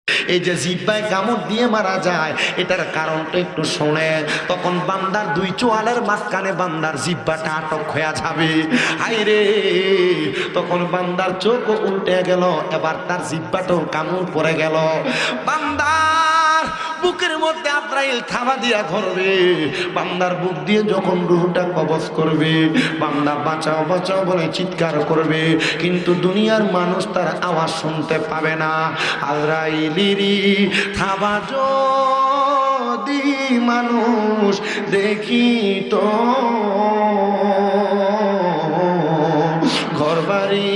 এই যে জিহ্বায় কামড় দিয়ে মারা যায়, এটার কারণটা একটু শোনে। তখন বান্দার দুই চোয়ালের মাঝখানে বান্দার জিহ্বাটা আটক হয়ে যাবে। হায়রে, তখন বান্দার চোখও উল্টে গেল, এবার তার জিহ্বাটাও কামড় পড়ে গেল। বান্দার বুকের মধ্যে আজরাইল থাবা দিয়া ধরবে। বান্দার বুক দিয়ে যখন রূহটা কবজ করবে, বান্দা বাঁচাও বাঁচাও বলে চিৎকার করবে, কিন্তু দুনিয়ার মানুষ তার আওয়াজ শুনতে পাবে না। আজরাইলেরই থাবা যদি মানুষ দেখিত, ঘরবাড়ি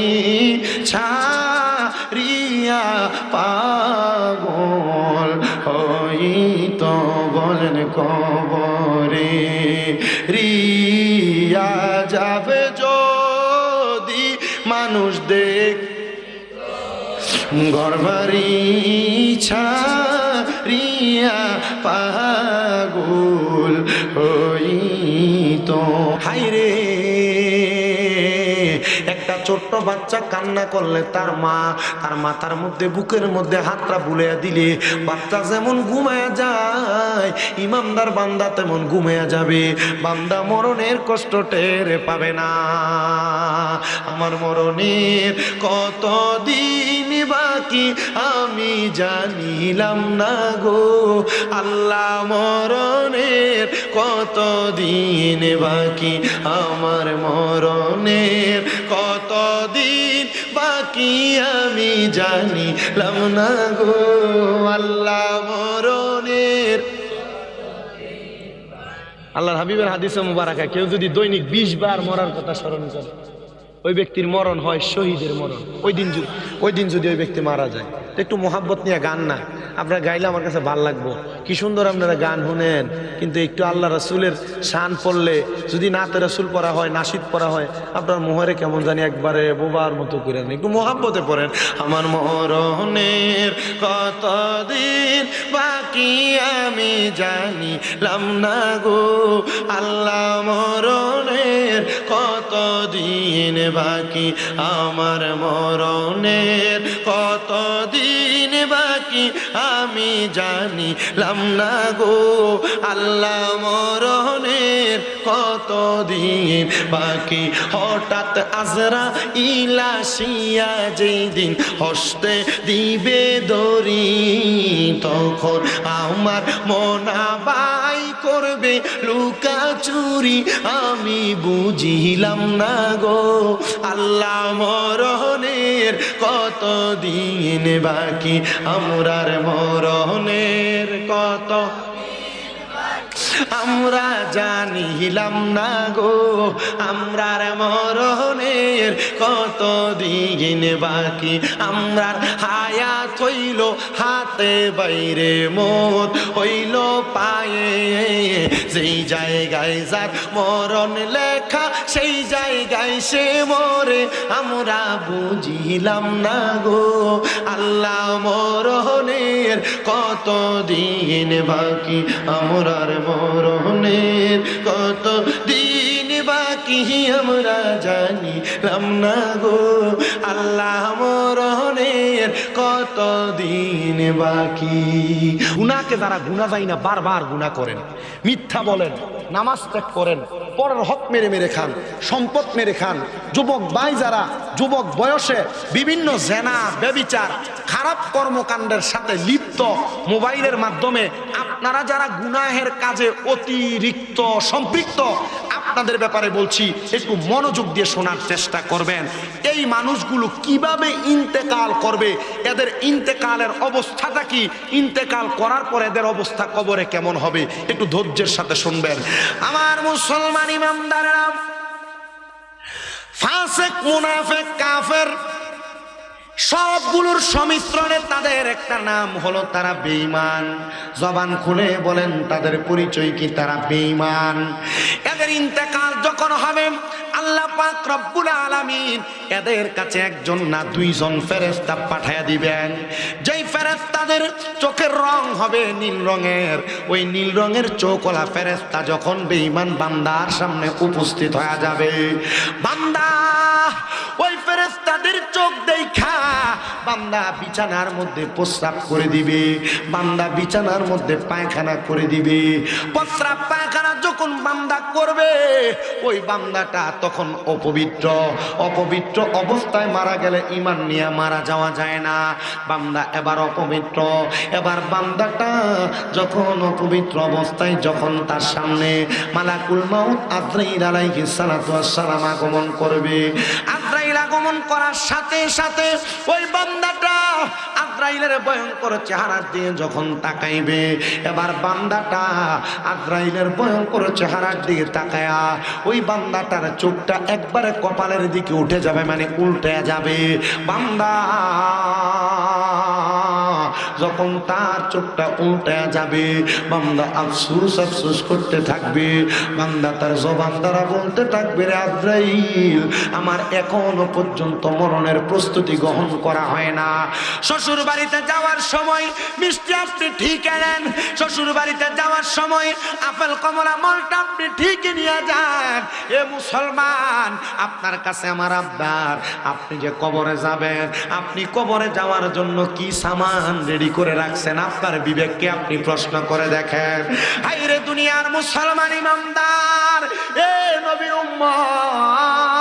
ছাড়িয়া পাগল হইত, বলেন কবরে রিয়া যাবে যদি মানুষ দেখ, ঘরবাড়ি ছাড়িয়া পাগল হইত। হায়রে, একটা ছোট্ট বাচ্চা কান্না করলে তার মা তার মাথার মধ্যে বুকের মধ্যে হাতটা বুলিয়ে দিলে বাচ্চা যেমন ঘুমায়া যায়, ইমানদার বান্দা তেমন ঘুমায়া যাবে। বান্দা মরণের কষ্ট টের পাবে না। আমার মরণের কত দিন বাকি আমি জানিলাম না গো আল্লাহ, মরণের কত দিন বাকি, আমার মরণের কত দিন বাকি আমি জানিলাম না গো আল্লাহ, মরণের। আল্লাহর হাবিবের হাদিসে মুবারাকা, কেউ যদি দৈনিক 20 বার মরার কথা স্মরণ করে, ওই ব্যক্তির মরণ হয় শহীদের মরণ। ওই দিন যদি ওই ব্যক্তি মারা যায়, তো একটু মোহাব্বত নিয়ে গান না আপনারা গাইলে আমার কাছে ভালো লাগবো। কি সুন্দর আপনারা গান শুনেন, কিন্তু একটু আল্লাহ রাসূলের শান পড়লে, যদি নাতে রাসূল পড়া হয়, নাশিদ পড়া হয়, আপনার মোহরে কেমন জানি একবারে বোবার মতো করে একটু মোহাব্বতে পড়েন। আমার মরণের কত দিন বাকি আমি জানিলাম না গো আল্লাহ, মরণের কত দিন বাকি, আমার মরণের কত দিন বাকি আমি জানিলাম না গো আল্লাহ, মরণের কত দিন বাকি। হঠাৎ আজরাইল আসিয়া যেই দিন হস্তে দিবে দড়ি, তখন আমার মনা বাই করবে লুকা চুরি, আমি বুঝিলাম না গো আল্লাহ, মরণের কত দিন বাকি, আমরার মরণের কত আমরা জানিলাম না গো, আমরার মরণের কত দিন বাকি, আমরার হায়াত হইল হাতে বাইরে, মত হইল পায়ে, যেই জায়গায় যার মরণ লেখা সেই জায়গায় সে মরে, আমরা বুঝিলাম না গো আল্লাহ, মরণের কত দিন বাকি, আমরার মরণের কত দিন বাকি, আমরা জানিলাম না গো আল্লাহ, মরণের কত দিন বাকি। গুনাহকে যারা গুনাহ যায় না বারবার গুনাহ করেন, মিথ্যা বলেন, নামাজ ত্যাগ করেন, পরের হক মেরে মেরে খান, সম্পদ মেরে খান, যুবক ভাই যারা যুবক বয়সে বিভিন্ন জেনা ব্যভিচার খারাপ কর্মকাণ্ডের সাথে লিপ্ত, মোবাইলের মাধ্যমে আপনারা যারা গুনাহের কাজে অতিরিক্ত সম্পৃক্ত, আপনাদের ব্যাপারে বলছি একটু মনোযোগ দিয়ে শোনার চেষ্টা করবেন। এই মানুষগুলো কিভাবে ইন্তেকাল করবে, এদের ইন্তেকালের অবস্থাটা কি, ইন্তেকাল করার পর এদের অবস্থা কবরে কেমন হবে, একটু ধৈর্যের সাথে শুনবেন। আমার মুসলমান ইমানদারেরা, ফাসিক মুনাফিক কাফের সবগুলোর সমিশ্রণে তাদের একটা নাম হলো তারা বেঈমান। জবান খুলে বলেন তাদের পরিচয় কি, তারা বেঈমান। এদের ইন্তেকাল যখন হবে আল্লাহ পাক রব্বুল আলামিন এদের কাছে একজন না দুইজন ফেরেশতা পাঠিয়ে দিবেন। যেই ফেরেশতাদের চোখের রং হবে নীল রঙের, ওই নীল রঙের চোখওয়ালা ফেরেশতা যখন বেঈমান বান্দার সামনে উপস্থিত হয়ে যাবে, বান্দা ওই ফেরেশতাদের চোখ দেখা বান্দা বিছানার মধ্যে প্রস্রাব করে দিবে, বান্দা বিছানার মধ্যে পায়খানা করে দিবে। প্রস্রাব পায়খানা যখন বান্দা করবে ওই বান্দাটা তখন অপবিত্র। অপবিত্র অবস্থায় মারা গেলে ঈমান নিয়ে মারা যাওয়া যায় না। বান্দা এবার অপবিত্র। এবার বান্দাটা যখন অপবিত্র অবস্থায় যখন তার সামনে মালাকুল মাউত আজরাইল আলাইহিস সালাতু ওয়াস সালাম আগমন করবে, আজরাইল আগমন করার সাথে সাথে ওই বান্দাটা আজরাইলের ভয়ঙ্কর চেহারা দিয়ে যখন তাকাইবে, এবার বান্দাটা আজরাইলের ভয়ঙ্কর চেহারার দিকে তাকায়া ওই বান্দাটার চোখটা একবারে কপালের দিকে উঠে যাবে, মানে উল্টে যাবে। বান্দা যখন তার চোখটা উল্টে যাবে বান্দা আফসোস আফসোস করতে থাকবে। বান্দা তার জবান দ্বারা বলতে থাকবে, রে আজরাইল, আমার এখনো পর্যন্ত মরণের প্রস্তুতি গ্রহণ করা হয় না। শ্বশুর বাড়িতে যাওয়ার সময় মিষ্টি আপনি ঠিক এনেন, শ্বশুর বাড়িতে যাওয়ার সময় আপেল কমলা মলটা আপনি ঠিক নিয়ে যান। এ মুসলমান, আপনার কাছে আমার আবদার, আপনি যে কবরে যাবেন, আপনি কবরে যাওয়ার জন্য কি সামান রেডি করে রাখছেন? আপনার বিবেককে আপনি প্রশ্ন করে দেখেন। হায়রে দুনিয়ার মুসলমান ইমানদার, এ নবীর উম্মত,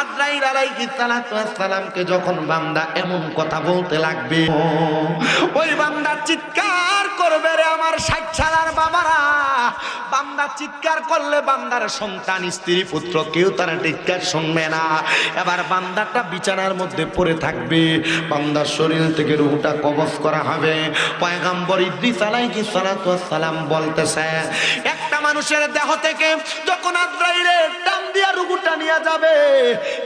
আজরাইল আলাইহিস সালাতু ওয়াস সালামকে যখন বান্দা এমন কথা বলতে লাগবে, ওই বান্দা চিৎকার করবে, রে আমার 60 সালার বাবারা। বান্দা চিৎকার করলে বান্দার সন্তান স্ত্রী পুত্র কেউ তার চিৎকার শুনবে না। এবার বান্দাটা বিছানার মধ্যে পড়ে থাকবে, বান্দার শরীর থেকে রূহটা কবজ করা হবে। পয়গম্বর ইদ্রিস আলাইহিস সালাতু ওয়াস সালাম বলতেছে, একটা মানুষের দেহ থেকে যখন আজরাইলের টান দিয়া রূহটা নিয়ে যাবে,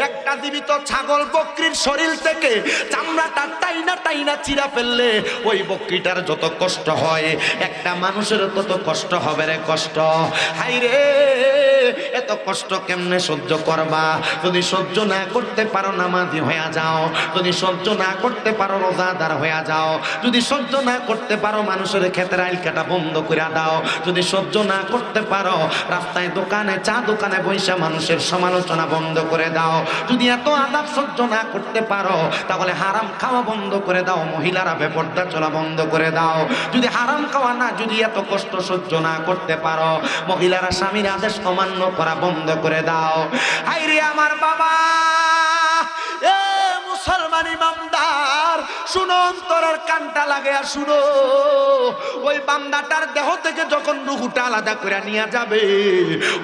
একটা জীবিত ছাগল বকরির শরীর থেকে চামড়াটা টাইনা টাইনা চিরা ফেললে ওই বকরিটার যত কষ্ট হয় একটা মানুষের তত কষ্ট হবে রে কষ্ট। হায়রে, এত কষ্ট কেমনে সহ্য করবা? যদি সহ্য না করতে পারো নামাজি হয়ে যাও, যদি সহ্য না করতে পারো রোজাদার হয়ে যাও, যদি সহ্য না করতে পারো মানুষের ক্ষেতের আইল কাটা বন্ধ করে দাও, যদি সহ্য না করতে পারো রাস্তায় দোকানে চা দোকানে বৈশা মানুষের সমালোচনা বন্ধ করে দাও, যদি এত আদাব সহ্য না করতে পারো তাহলে হারাম খাওয়া বন্ধ করে দাও, মহিলারা বেপর্দা চলা বন্ধ করে দাও। যদি হারাম খাওয়া না, যদি এত কষ্ট সহ্য না করতে পারো, মহিলারা স্বামীর আদেশ অমান্য করা বন্ধ করে দাও। হায়রে আমার বাবা, এ মুসলমান ইমানদার, শুনো, অন্তরের কানটা লাগে আর শুনো। ওই বান্দাটার দেহ থেকে যখন রূহটা আলাদা করে নিয়ে যাবে,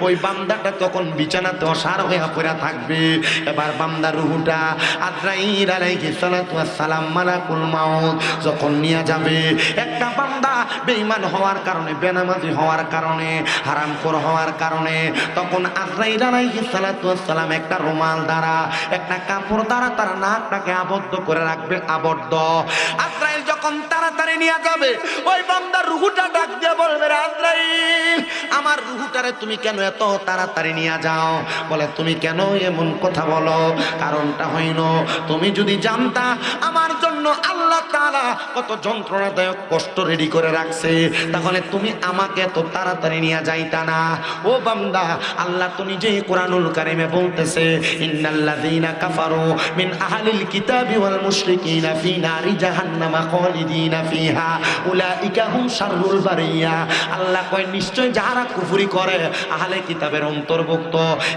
ওই বান্দাটা তখন বিছানাতে অসাড় হয়ে পড়ে থাকবে। এবার বান্দার রূহটা আজরাইল আলাইহিস সালাতু ওয়াস সালাম মালাকুল মাউত যখন নিয়ে যাবে, একটা বান্দা বেঈমান হওয়ার কারণে, বেনামাজি হওয়ার কারণে, হারামখোর হওয়ার কারণে, তখন আজরাইল আলাইহিস সালাতু ওয়াস সালাম একটা রুমাল দ্বারা, একটা কাপড় দ্বারা তার নাকটাকে আবদ্ধ করে রাখবে, আবদ্ধ। আজরাইল যখন তাড়াতাড়ি নিয়ে যাবে, ওই বান্দার রূহটা ডাক দিয়ে বলবে, রে আজরাইল, আমার রূহটারে তুমি কেন এত তাড়াতাড়ি নিয়ে যাও? বলে, তুমি কেন এমন কথা বলো? কারণটা হইল, তুমি যদি জানতা আমার জন্য আল্লাহ তাআলা কত যন্ত্রণাদায়ক কষ্ট রেডি করে রাখছে, তাহলে তুমি আমাকে এত তাড়াতাড়ি নিয়ে যাইতা না। ও বান্দা, আল্লাহ তো নিজেই কোরআনুল কারিমে বলতেছে, ইন্নাল্লাযীনা কাফারু মিন আহলিল কিতাবি ওয়াল মুশরিকিনা ফি নারি জাহান্নামা খালিদিনা ফিহা উলাইকা হুম শাররুল বারিয়া। আল্লাহ কয়, নিশ্চয় যারা কুফরি করে আহলে কিতাবের অন্তর্ভুক্ত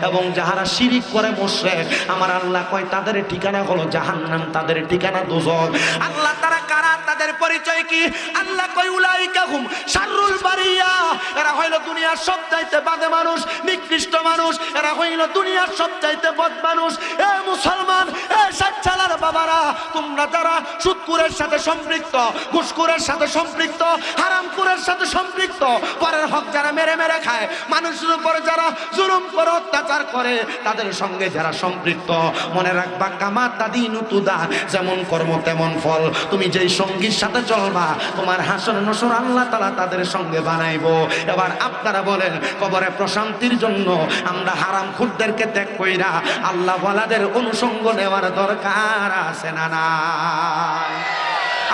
এবং যারা শিরিক করে মুশরিক, আমার আল্লাহ কয় তাদের ঠিকানা হলো জাহান্নাম, তাদের ঠিকানা দোজখ। আল্লাহ তারা কারা, তাদের পরিচয় কি? আল্লাহ কয় উলাইকা হুম শাররুল বারিয়া, এরা হইল দুনিয়ার সবচাইতে বাদে মানুষ, নিকৃষ্ট মানুষ, এরা হইল দুনিয়ার সবচাইতে বদ মানুষ। এ মুসলমান, এ 60 সালার বাবারা, তোমরা যারা সুদখোরের সাথে সম্পৃক্ত, ঘুষখোরের সাথে সম্পৃক্ত, হারামখোরের সাথে সম্পৃক্ত, পরের হক যারা মেরে মেরে খায়, মানুষের উপর যারা জুলুম করে অত্যাচার করে, তাদের সঙ্গে যারা সম্পৃক্ত, মনে রাখবা কামা তাদিনু তুদা, যেমন কর্ম তেমন ফল। তুমি যেই সঙ্গীর সাথে চলবা, তোমার হাসর নসর আল্লাহ তাআলা তাদের সঙ্গে বানাইবো। এবার আপনারা বলেন, কবরে প্রশান্তির জন্য আমরা হারামখোরদেরকে ত্যাগ কইরা আল্লাহ ওয়ালাদের অনুসঙ্গ নেওয়ার দরকার আছে না না?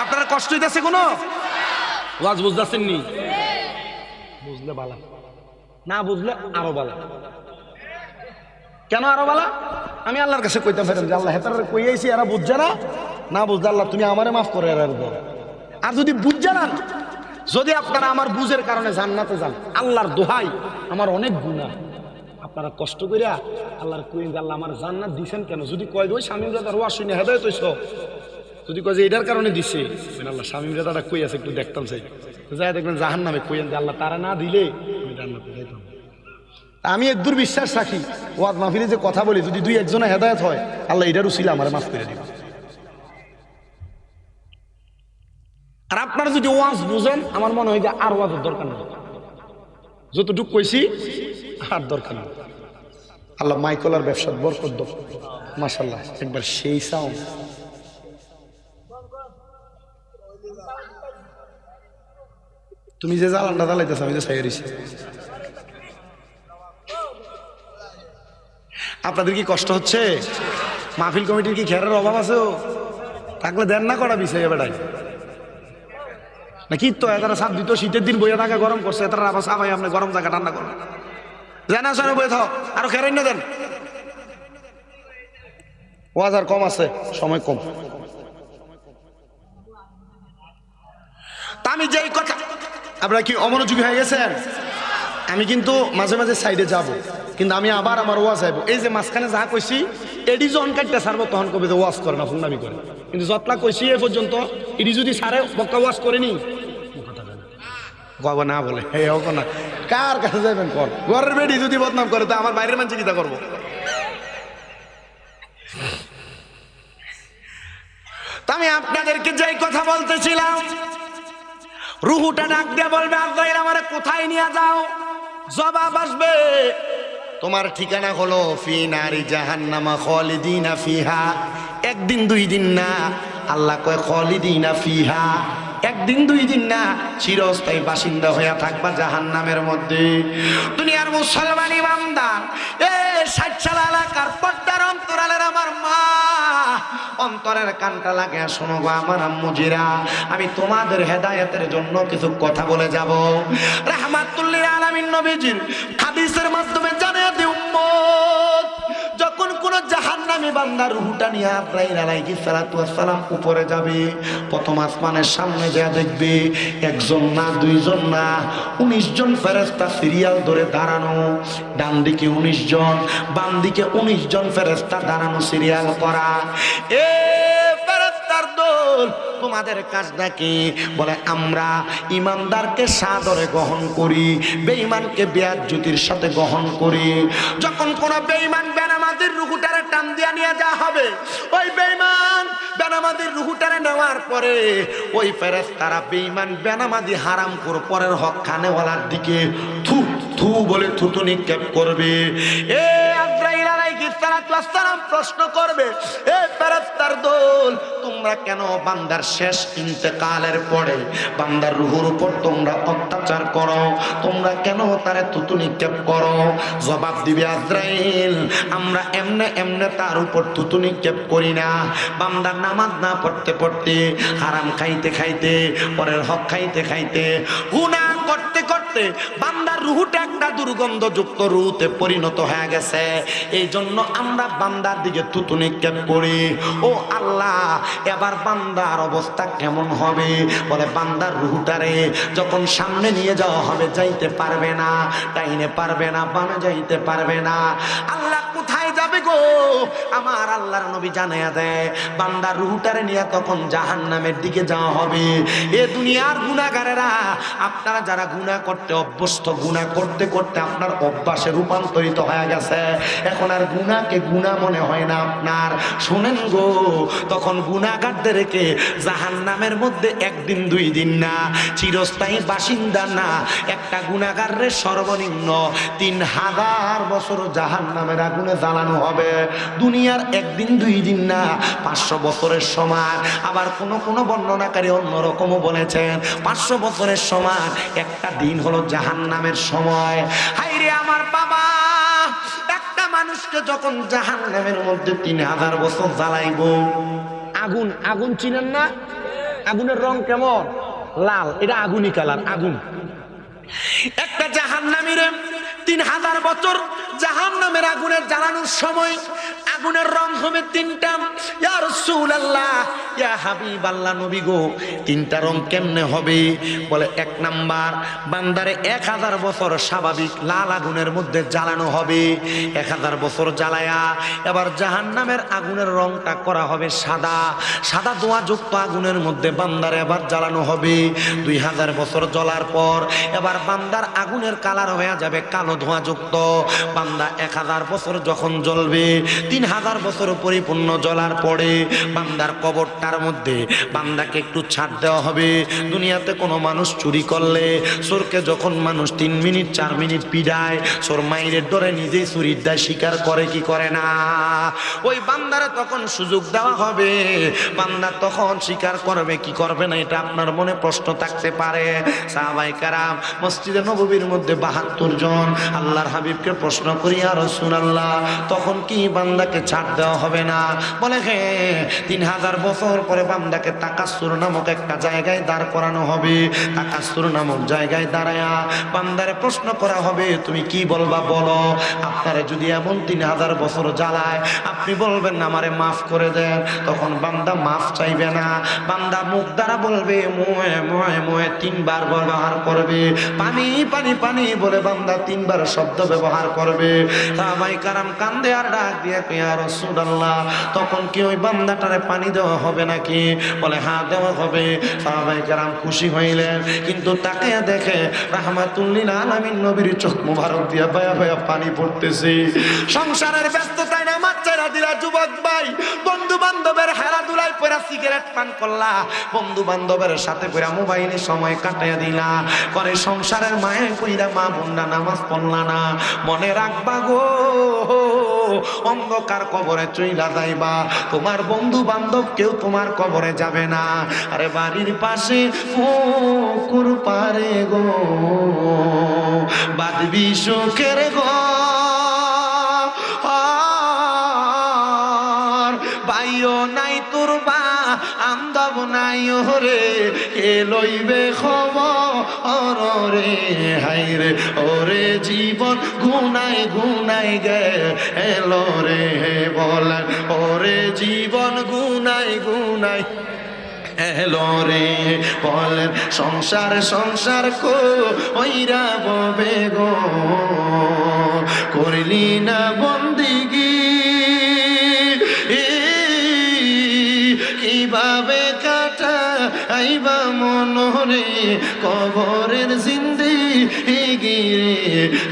আপনারা কষ্ট হইতেছে কোনো? ওয়াজ বুঝতেছেন নি? বুঝলে বালা, না বুঝলে আরো বালা। কেন আরো বালা? আমি আল্লাহর কাছে কইতাম ফেরাম যে আল্লাহ হেতার কই আইছি এরা বুঝছে না, না বুঝতে আল্লাহ তুমি আমারে মাফ করে এরা দাও। আর যদি বুঝছে না, যদি আপনারা আমার বুঝের কারণে জান্নাতে যান, আল্লাহর দোহাই আমার অনেক গুনাহ, আপনারা কষ্ট করিয়া আল্লাহর কইন যে আল্লাহ আমার জান্নাত দিছেন কেন? যদি কয় ওই শামীম রাজার ওয়াজ শুনে হেদায়েত হইছ, যদি কয় যে এটার কারণে দিছে, আল্লাহ শামীম রাজাটা কই আছে একটু দেখতাম চাই, যাই দেখবেন জাহান্নামে কইেন যে আল্লাহ তারা না দিলে আমি জান্নাতে যাইতাম। আমি একদূর বিশ্বাস রাখি ওয়াজ মাহফিলে যে কথা বলি, যদি দুই একজনে হেদায়েত হয় আল্লাহ এটার উসিলা আমার মাফ করে দিবে। আর আপনারা যদি ওয়াজ বুঝেন, আমার মনে হয় যে আর ওয়াজের দরকার নেই, যতটুকু কইছি আর দরকার নেই। আল্লাহ মাইকলার ব্যবসার বরকত দাও, মাশাআল্লাহ একবার সেই সাউন্ড। তুমি যে জ্বালানটা জ্বালাইতেছ আমি যে সাইয়ারিছি, আপনাদের কি কষ্ট হচ্ছে? মাহফিল কমিটির কি খেয়ারের অভাব আছে? থাকলে দেন না করা বিষয় বেড়াই নাকি? তো এরা সাপ দিত, শীতের দিন বইয়া থাকা গরম করছে, এরা আবার সাফাই আপনি গরম জায়গা ঠান্ডা করেন, জানা শোনে বইয়ে থাও, আরো খেয়ার না দেন। ওয়াজ আর কম আছে, সময় কম। তা আমি যেই কথা, আপনারা কি অমনোযোগী হয়ে গেছেন? আমি কিন্তু মাঝে মাঝে সাইডে যাব, কিন্তু আমি আবার আমার ওয়াজ আইব। এই যে মাঝখানে যা কইছি এডি যখন কাটতে সারবো তখন কবে যে ওয়াজ করে না, ফুন্ডামি করে, কিন্তু যতলা কইছি এ পর্যন্ত এডি যদি সারে বক্কা ওয়াজ করেনি গব না বলে হে হোক না, কার কাছে যাবেন? কর ঘরের বেডি যদি বদনাম করে তো আমার বাইরের মানুষ কিতা করবো? তা আমি আপনাদেরকে যেই কথা বলতেছিলাম, রুহুটা ডাক দিয়ে বলবে আজরাইল আমারে কোথায় নিয়ে যাও? জবাব আসবে তোমার ঠিকানা হলো ফি নারি জাহান্নামা খালিদিনা ফিহা। একদিন দুই দিন না, আল্লাহ কয় খালিদিনা ফিহা, একদিন দুই দিন না, চিরস্থায়ী বাসিন্দা হইয়া থাকবা জাহান্নামের মধ্যে। দুনিয়ার মুসলমান ইমানদার, এ 60 সাল এলাকার পর্দার অন্তরালের আমার মা, অন্তরের কানটা লাগে শোনো গো আমার আম্মুজিরা, আমি তোমাদের হেদায়েতের জন্য কিছু কথা বলে যাব। রাহমাতুল্লিল আলামিন নবীজির হাদিসের মাধ্যমে জানিয়ে দিই উম্মত, যখন কোন জাহান্নামী বান্দা রূহটা নিয়ে আজরাইল আলাইহিস সালাতু ওয়াস সালাম উপরে যাবে, প্রথম আসমানের সামনে যা দেখবে একজন না, দুইজন না, 19 জন ফেরেশতা সিরিয়াল ধরে দাঁড়ানো, ডান দিকে 19 জন, বাম দিকে 19 জন ফেরেশতা দাঁড়ানো, সিরিয়াল করা। এ ফেরেশতার দল, তোমাদের কাজটা কি? বলে আমরা ইমানদারকে সাদরে গ্রহণ করি, বেঈমানকে বেয়াজ্জতির সাথে গ্রহণ করি। যখন কোন বেঈমান বেনামাজির রুহুটারে টান দিয়া নিয়ে যাওয়া হবে, ওই বেঈমান বেনামাজির রুহুটারে নেওয়ার পরে ওই ফেরেশতারা বেঈমান বেনামাজি হারাম করে পরের হক খানেওয়ালার দিকে থু থু বলে থুতু নিক্ষেপ করবে। এ আজরাইল আলাইহিস সালাতু ওয়াস সালাম প্রশ্ন করবে, এ ফেরেশতার দল, তোমরা কেন বান্দার শেষ ইন্তেকালের পরে বান্দার রূহের উপর তোমরা অত্যাচার করো? তোমরা কেন তারে থুতু নিক্ষেপ করো? জবাব দিবে আজরাইল, আমরা এমনে এমনে তার উপর থুতু নিক্ষেপ করি না। বান্দার নামাজ না পড়তে পড়তে, হারাম খাইতে খাইতে, পরের হক খাইতে খাইতে, গুনাহ করতে করতে বান্দার রূহটা একটা দুর্গন্ধযুক্ত রূহতে পরিণত হয়ে গেছে, এই জন্য আমরা বান্দার দিকে থুতু নিক্ষেপ করি। ও আল্লাহ, এবার বান্দার অবস্থা কেমন হবে? বলে বান্দার রূহটারে যখন সামনে নিয়ে যাওয়া হবে, যাইতে পারবে না, ডাইনে পারবে না, বামে যাইতে পারবে না। আল্লাহ কোথায় যাবে গো? আমার আল্লাহর নবী জানায়া দেয়, বান্দার রূহটারে নিয়ে তখন জাহান্নামের দিকে যাওয়া হবে। এ দুনিয়ার গুনাহগারেরা, আপনারা যারা গুনাহ করতে অভ্যস্ত, গুনাহ করতে করতে আপনার অভ্যাসে রূপান্তরিত হয়ে গেছে, এখন আর গুনাহকে গুনাহ মনে হয় না আপনার। শুনেন গো, তখন গুনাহগারদেরকে জাহান্নামের মধ্যে একদিন দুই দিন না, চিরস্থায়ী বাসিন্দা না, একটা গুনাহগারের সর্বনিম্ন 3000 বছর জাহান্নামের আগুনে জ্বালানো হবে। দুনিয়ার একদিন দুই দিন না, 500 বছরের সমান। আবার কোন কোন বর্ণনাকারী অন্যরকমও বলেছেন 500 বছরের সমান একটা দিন হলো জাহান্নামের সময়। হায়রে আমার বাবা, একটা মানুষকে যখন জাহান্নামের মধ্যে 3000 বছর জ্বালাইব, আগুন, আগুন চিনেন না? আগুনের রং কেমন? লাল, এটা আগুনই কালার, আগুন। একটা জাহান্নামীরে 3000 বছর জাহান্নামের আগুনে জ্বালানোর সময় আগুনের রং হবে তিনটা। ইয়া রাসূলুল্লাহ, ইয়া হাবিবাল্লাহ, নবী গো, তিনটা রং কেমনে হবে? বলে, এক নাম্বার, বান্দারে 1000 বছর স্বাভাবিক লাল আগুনের মধ্যে জ্বালানো হবে। 1000 বছর জ্বালায়া এবার জাহান্নামের আগুনের রংটা করা হবে সাদা। সাদা ধোঁয়াযুক্ত আগুনের মধ্যে বান্দারে এবার জ্বালানো হবে। 2000 বছর জ্বলার পর এবার বান্দার আগুনের কালার হয়ে যাবে কালো ধোঁয়াযুক্ত। বান্দা 1000 বছর যখন জ্বলবে, 3000 বছর পরিপূর্ণ জ্বলার পরে বান্দার কবরটার মধ্যে বান্দাকে একটু ছাড় দেওয়া হবে। দুনিয়াতে কোনো মানুষ চুরি করলে চোরকে যখন মানুষ 3 মিনিট 4 মিনিট পিড়ায়, চোর মাইরের ডরে নিজেই চুরির দায় স্বীকার করে কি করে না? ওই বান্দারে তখন সুযোগ দেওয়া হবে। বান্দা তখন স্বীকার করবে কি করবে না, এটা আপনার মনে প্রশ্ন থাকতে পারে। সাহাবায়ে কেরাম মসজিদে নববীর মধ্যে 72 জন আল্লাহর হাবিবকে প্রশ্ন করি, ইয়া রাসূলুল্লাহ, তখন কি বান্দাকে ছাড় দেওয়া হবে না? বলে, হ্যাঁ, 3000 বছর পরে বান্দাকে তাকাসসুর নামক একটা জায়গায় দাঁড় করানো হবে। তাকাসসুর নামক জায়গায় দাঁড়ায়া বান্দারে প্রশ্ন করা হবে, তুমি কি বলবা বলো। আপনারা যদি এমন 3000 বছর জ্বালায়, আপনি বলবেন আমারে মাফ করে দেন, তখন বান্দা মাফ চাইবে না। বান্দা মুখ দ্বারা বলবে মোয়ে মোয়ে মোয়ে 3 বার ব্যবহার করবে। পানি পানি পানি বলে বান্দা 3 বার শব্দ ব্যবহার করবে। সাহাবায়ে কেরাম কান্দে আর ডাক দিয়ে, ইয়া রাসূলুল্লাহ, তখন কি ওই বান্দাটারে পানি দেওয়া হবে নাকি? বলে, হ্যাঁ দেওয়া হবে। সাহাবায়ে কেরাম খুশি হইলেন, কিন্তু তাকে দেখে রাহমাতুল লিল আলামিন নবীর চোখ মুবারক দিয়া বায়া বায়া পানি পড়তেছে। সংসারের ব্যস্ততায় না মাচ্চারা দিলা যুবক ভাই, বন্ধু বান্ধবের খেলাধুলায় পড়া সিগারেট পান করলা, বন্ধু বান্ধবের সাথে পড়া মোবাইলে সময় কাটাইয়া দিলা, করে সংসারের মায়ে কইরা মা বোনরা নামাজ পড়লা না। মনে রাখবা গো, অন্ধকার কবরে চইলা যাইবা, তোমার বন্ধু বান্ধব কেউ তোমার কবরে যাবে না। আরে বাড়ির পাশে পুকুর পারে গো, বাঁধবি সুখের ঘর, বাইও নাই তোর বা আমদাব নাই ওরে, কে লইবে খবর রে, হাই রে ওরে জীবন গুনাই গুনাই গে এলো রে, বলেন ওরে জীবন গুনাই গুনাই এলো রে, বলেন সংসার সংসার কইরা ববে গো, করলি না বন্দিগি, কিভাবে কাটাইবা মনরে কবরের জিন্দেগি রে,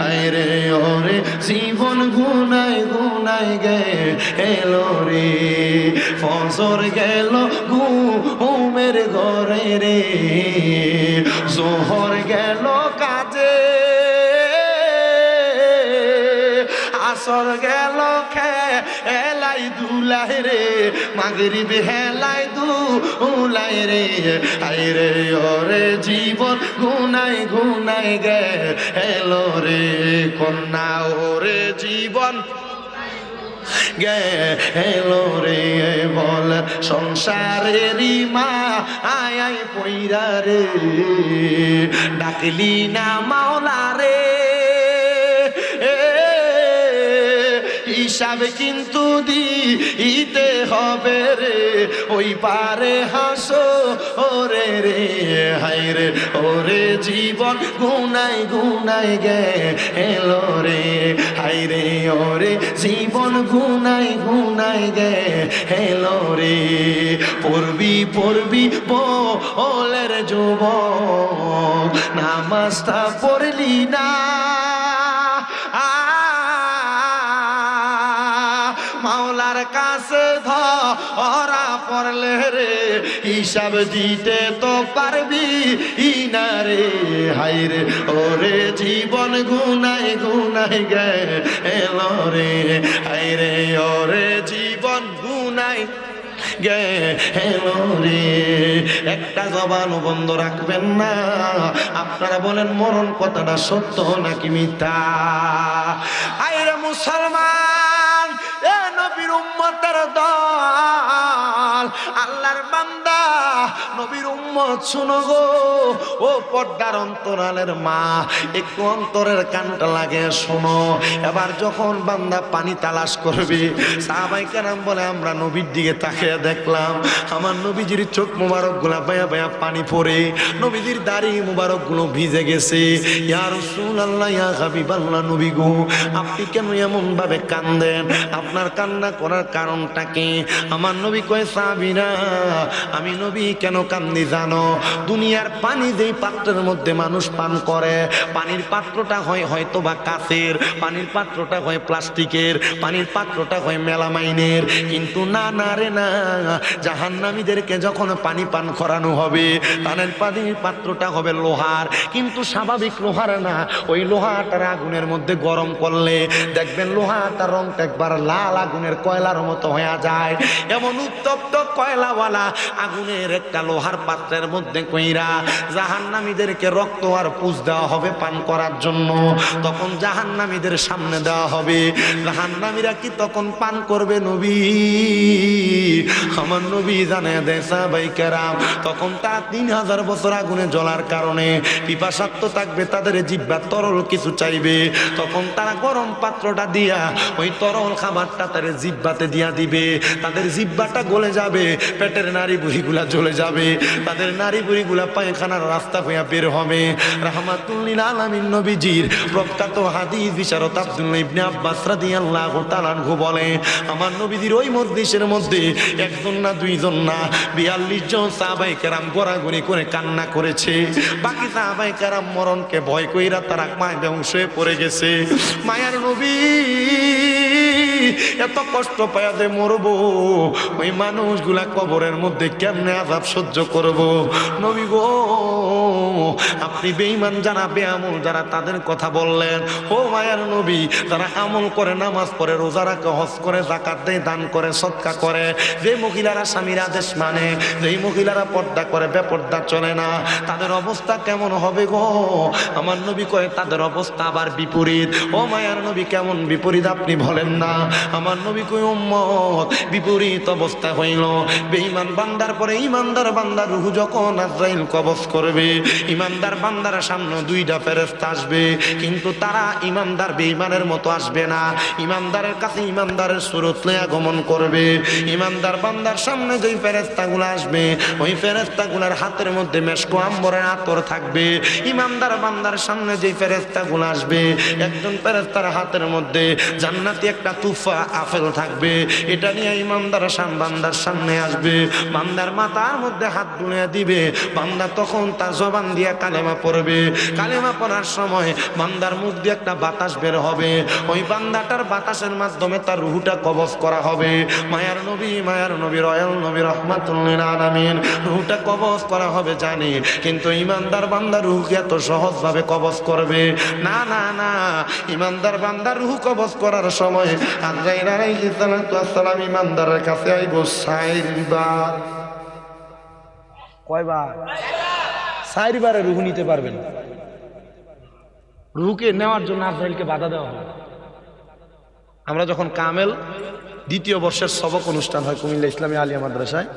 আয় রে ওরে জীবন গুনাই গুনাই গে এলো রে, ফজর গেল ঘুমের ঘরে রে, জোহর গেল কাজে, আসর গেল খেলাই দুলাই রে, মাগরিব হেলাই দুলাই রে, আয় রে ওরে জীবন গুনাই গুনাই গে এলো রে, কন্যা ওরে জীবন গে এলো রে, বল সংসারেরই মা আয় আয় পইরা রে, ডাকলি না মাওলা রে, হিসাব কিন্তু দিতে হবে রে, ওই পারে হাসো ওরে রে, হাই রে ওরে জীবন গুনাই গুনাই গে এলো রে, হাই রে ওরে জীবন গুনাই গুনাই গে এলো রে, পড়বি পড়বি বলের যুবক, নামাজটা পড়লি না, মাওলার কাছে ধরা পড়লে রে, হিসাব দিতে তো পারবি না রে, হাই রে ওরে জীবন গুনাই গুনাই গে এলো রে, হাই রে ওরে জীবন গুনাই গে এলো রে। একটা জবানও বন্ধ রাখবেন না। আপনারা বলেন মরণ কথাটা সত্য নাকি মিথ্যা? হাই রে মুসলমান, এ নবীর উম্মতের দল, আল্লাহর বান্দা নবীর উম্মত শুনো গো, ও পর্দার অন্তরালের মা, একটু অন্তরের কানটা লাগে শোনো। এবার যখন বান্দা পানি তালাশ করবে, সাহাবায়ে কেরাম বলে আমরা নবীর দিকে তাকিয়ে দেখলাম আমার নবীজির চোখ মোবারক গুলা বায়া বায়া পানি পড়ে, নবীজির দাড়ি মোবারক গুলো ভিজে গেছে। ইয়া রাসূলুল্লাহ, ইয়া হাবিবাল্লাহ, নবী গো আপনি কেন এমন ভাবে কান্দেন? আপনার কান্না করার কারণটা কি? আমার নবী কয়, সাহাবীরা আমি নবী কেন কান্দি জানো? দুনিয়ার পানি যেই পাত্রের মধ্যে মানুষ পান করে, পানির পাত্রটা হয় হয়তো বা কাচের, পানির পাত্রটা হয় প্লাস্টিকের, পানির পাত্রটা হয় মেলামাইনের, কিন্তু না না রে না, জাহান্নামীদেরকে যখন পানি পান করানো হবে তাদের পানির পাত্রটা হবে লোহার, কিন্তু স্বাভাবিক লোহার না। ওই লোহাটার আগুনের মধ্যে গরম করলে দেখবেন লোহাটার রংটা একবার লাল আগুনের কয়লার মতো হয়ে যায়। এমন উত্তপ্ত কয়লাওয়ালা আগুনের একটা লোহার পাত্রের মধ্যে কইরা জাহান্নামীদেরকে রক্ত আর পুষ দেওয়া হবে পান করার জন্য। তখন জাহান্নামীদের সামনে দেওয়া হবে, জাহান্নামীরা কি তখন পান করবে? নবী আমার নবী জানে দেয় সাহাবায়ে কেরাম তখন তারা 3000 বছর আগুনে জ্বলার কারণে পিপাসার্ত থাকবে, তাদের জিহ্বা তরল কিছু চাইবে, তখন তারা গরম পাত্রটা দিয়া ওই তরল খাবারটা তাদের জিহ্বাতে দিয়া দিবে, তাদের জিহ্বাটা গলে যাবে, পেটের নাড়ি বুড়িগুলা জ্বলে যাবে, তাদের নাড়ি বুড়িগুলা পায়খানার রাস্তা হইয়া বের হবে। রাহমাতুল লিল আলামিন নবীজির প্রখ্যাত হাদিস বিশারদ আব্দুল্লাহ ইবনে আব্বাস রাদিয়াল্লাহু তাআলা আনহু বলে, আমার নবীজির ওই মজলিসের মধ্যে একজন না দুইজন না 42 জন সাহাবায়ে কেরাম গোড়াগড়ি করে কান্না করেছে। বাকি সাহাবায়ে কেরাম মরণকে ভয় কইরা তারা মায়ের অংশে পড়ে গেছে। মায়ার নবী এত কষ্ট পায়াতে মরবো, ওই মানুষগুলা কবরের মধ্যে কেমনে আযাব সহ্য করব? নবী গো আপনি বেঈমান যারা বেআমল যারা তাদের কথা বললেন। ও মায়ার নবী, তারা আমল করে, নামাজ পড়ে, রোজা রাখে, হজ করে, যাকাত দেয়, দান করে, সদকা করে, যে মহিলারা স্বামীর আদেশ মানে, যেই মহিলারা পর্দা করে বেপর্দা চলে না, তাদের অবস্থা কেমন হবে গো? আমার নবী কয় তাদের অবস্থা আবার বিপরীত। ও মায়ার নবী কেমন বিপরীত আপনি বলেন না? আমার নবী কয় উম্মত বিপরীত অবস্থা হইল। বেঈমান বান্দার পরে ইমানদার বান্দার রূহ যখন আজরাইল কবজ করবে, ইমানদার বান্দার সামনে 2টা ফেরেশতা আসবে, কিন্তু তারা ইমানদার বেঈমানের মতো আসবে না। ইমানদারের কাছে ইমানদারের সুরত লয়ে আগমন করবে। ইমানদার বান্দার সামনে যেই ফেরেশতাগুলো আসবে, ওই ফেরেশতাগুলোর হাতের মধ্যে মেশকো আম্বরের আতর থাকবে। ইমানদার বান্দার সামনে যেই ফেরেশতাগুলো আসবে, একজন ফেরেশতার হাতের মধ্যে জান্নাতি একটা তুফা আপেল থাকবে। এটা নিয়ে ইমানদার বান্দার সামনে আসবে, বান্দার মাথার মধ্যে হাত বুলিয়ে দিবে। বান্দা তখন তার জবান দিয়ে কালেমা পড়বে। কালেমা পড়ার সময় বান্দার মুখ দিয়ে একটা বাতাস বের হবে, ওই বান্দাটার বাতাসের মাধ্যমে তার রূহটা কবজ করা হবে। মায়ার নবী রয়াল নবী রাহমাতুল লিল আলামিন রূহটা কবজ করা হবে জানি, কিন্তু ইমানদার বান্দা রূহকে এত সহজভাবে কবজ করবে না। না না, ইমানদার বান্দার রূহ কবজ করার সময় আজরাইল আলাইহিস সালাতু ওয়াস সালাম ইমানদারের কাছে আইব 4 বার। কয়বার? 4 বারে রূহ নিতে পারবেন। রূহকে নেওয়ার জন্য আজরাইলকে বাধা দেওয়া হবে। আমরা যখন কামেল 2য় বর্ষের সবক অনুষ্ঠান হয় কুমিল্লা ইসলামী আলিয়া মাদ্রাসায়,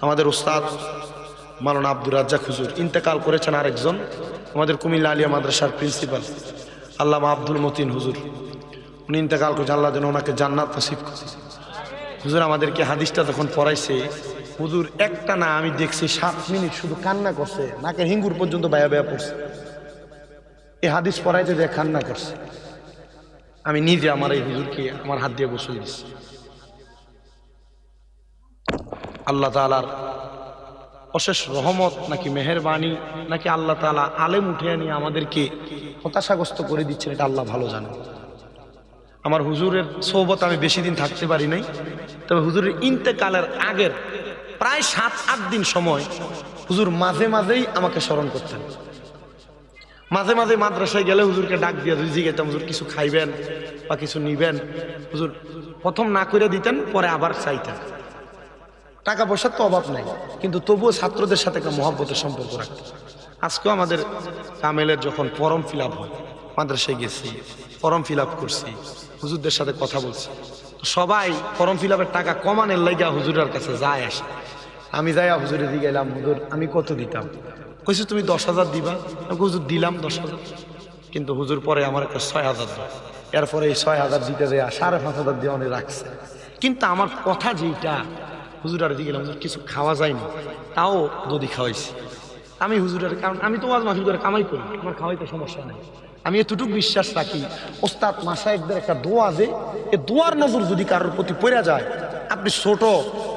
আমাদের উস্তাদ মাওলানা আব্দুর রাজ্জাক হুজুর ইন্তেকাল করেছেন। আরেকজন আমাদের কুমিল্লা আলিয়া মাদ্রাসার প্রিন্সিপাল আল্লামা আব্দুল মতিন হুজুর, উনি ইন্তেকাল করেছেন। আল্লাহ যেন ওনাকে জান্নাত নসিব করে। হুজুর আমাদেরকে হাদিসটা যখন পড়াইছে, হুজুর একটা না আমি দেখছি 7 মিনিট শুধু কান্না করছে, নাকের হিঙ্গুর পর্যন্ত বায়া বায়া পড়ছে। এই হাদিস পড়াইতে যে কান্না করছে, আমি নিজে আমার এই হুজুরকে আমার হাত দিয়ে গোসল দিচ্ছি। আল্লাহ তাআলার অশেষ রহমত নাকি মেহেরবানি নাকি আল্লাহ তাআলা আলেম উঠে নিয়ে আমাদেরকে হতাশাগ্রস্ত করে দিচ্ছেন, এটা আল্লাহ ভালো জানে। আমার হুজুরের সোহবত আমি বেশি দিন থাকতে পারি নাই, তবে হুজুরের ইন্তেকালের আগের প্রায় 7-8 দিন সময় হুজুর মাঝে মাঝেই আমাকে স্মরণ করতেন। মাঝে মাঝে মাদ্রাসায় গেলে হুজুরকে ডাক দিয়ে জিজ্ঞাসা, হুজুর কিছু খাইবেন বা কিছু নিবেন? হুজুর প্রথম না করে দিতেন, পরে আবার চাইতেন। টাকা পয়সার তো অভাব নাই, কিন্তু তবুও ছাত্রদের সাথে একটা মহব্বতের সম্পর্ক রাখতেন। আজকেও আমাদের কামেলের যখন ফর্ম ফিল আপ হয়, মাদ্রাসায় গেছি, ফর্ম ফিল আপ করছি, হুজুরদের সাথে কথা বলছি, সবাই ফর্ম ফিল আপের টাকা কমানোর লাইগা হুজুরের কাছে যায় আসে। আমি যাইয়া হুজুরে দিয়ে গেলাম, হুজুর আমি কত দিতাম? কইছে তুমি 10,000 দিবা। হুজুর দিলাম 10,000, কিন্তু হুজুর পরে আমার একটা 6,000 দাও। এরপরে এই 6,000 দিতে যায় 5,500 দিয়ে অনেক রাখছে। কিন্তু আমার কথা যেটা, হুজুর আর দিয়ে গেলাম, হুজুর কিছু খাওয়া যায়নি, তাও যদি খাওয়াইছি আমি হুজুরের, কারণ আমি তো ওয়াজ মাহফিল করে কামাই করি, আমার খাওয়াইতে সমস্যা নেই। আমি এতটুকু বিশ্বাস রাখি, ওস্তাদ মাশায়েখদের একটা দোয়া যে, এই দোয়ার নজর যদি কারোর প্রতি পড়ে যায়, আপনি ছোট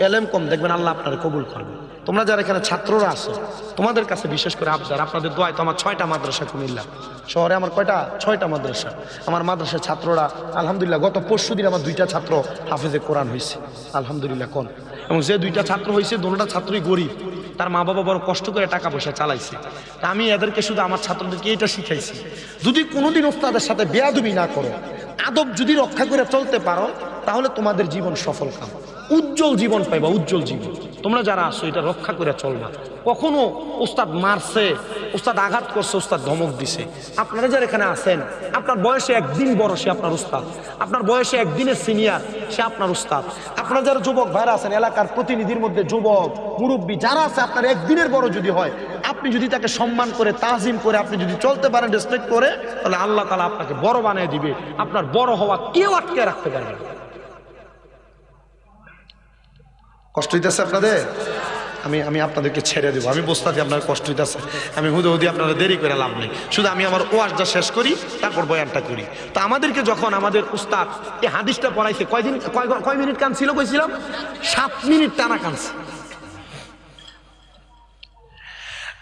এলেম কম দেখবেন আল্লাহ আপনার কবুল করবে। তোমরা যারা এখানে ছাত্ররা আছো, তোমাদের কাছে বিশেষ করে আবদার, আপনাদের দোয়ায় তো আমার 6টা মাদ্রাসা কুমিল্লা শহরে, আমার কয়টা 6টা মাদ্রাসা। আমার মাদ্রাসার ছাত্ররা আলহামদুলিল্লাহ, গত পরশুদিন আমার 2টা ছাত্র হাফেজে কোরআন হয়েছে আলহামদুলিল্লাহ কোন। এবং যে 2টা ছাত্র হয়েছে, দুটোটা ছাত্রই গরিব, তার মা বাবা বড় কষ্ট করে টাকা পয়সা চালাইছে। তা আমি এদেরকে শুধু, আমার ছাত্রদেরকে এটা শিখাইছি, যদি কোনোদিন ওস্তাদের সাথে বেয়াদবি না করো, আদব যদি রক্ষা করে চলতে পারো, তাহলে তোমাদের জীবন সফল কাম, উজ্জ্বল জীবন পাইবা, উজ্জ্বল জীবন। তোমরা যারা আসো এটা রক্ষা করে চলবা। কখনো ওস্তাদ মারছে, ওস্তাদ আঘাত করছে, ওস্তাদ ধমক দিছে, আপনারা যারা এখানে আছেন, আপনার বয়সে একদিন বড় সে আপনার উস্তাদ, আপনার বয়সে একদিনের সিনিয়র সে আপনার উস্তাদ। আপনারা যারা যুবক ভাইরা আছেন, এলাকার প্রতিনিধির মধ্যে যুবক মুরব্বী যারা আছে, আপনার একদিনের বড় যদি হয়, আপনি যদি তাকে সম্মান করে তাজিম করে আপনি যদি চলতে পারেন, রেসপেক্ট করে, তাহলে আল্লাহ তাআলা আপনাকে বড় বানিয়ে দিবে। আপনার বড় হওয়া কেউ আটকে রাখতে পারবে না। কষ্ট হইতেছে আপনাদের? আমি আপনাদেরকে ছেড়ে দেবো, আমি বসতে আপনার কষ্ট হইতেছে, আমি হুদি আপনারা দেরি করে লাভ নেই, শুধু আমি আমার ওয়াজটা শেষ করি, তারপর বয়ানটা করি। তো আমাদেরকে যখন আমাদের উস্তাদ এই হাদিসটা পড়াইছে, কয় মিনিট কানছিল কইছিলাম? 7 মিনিট টানা কানছে।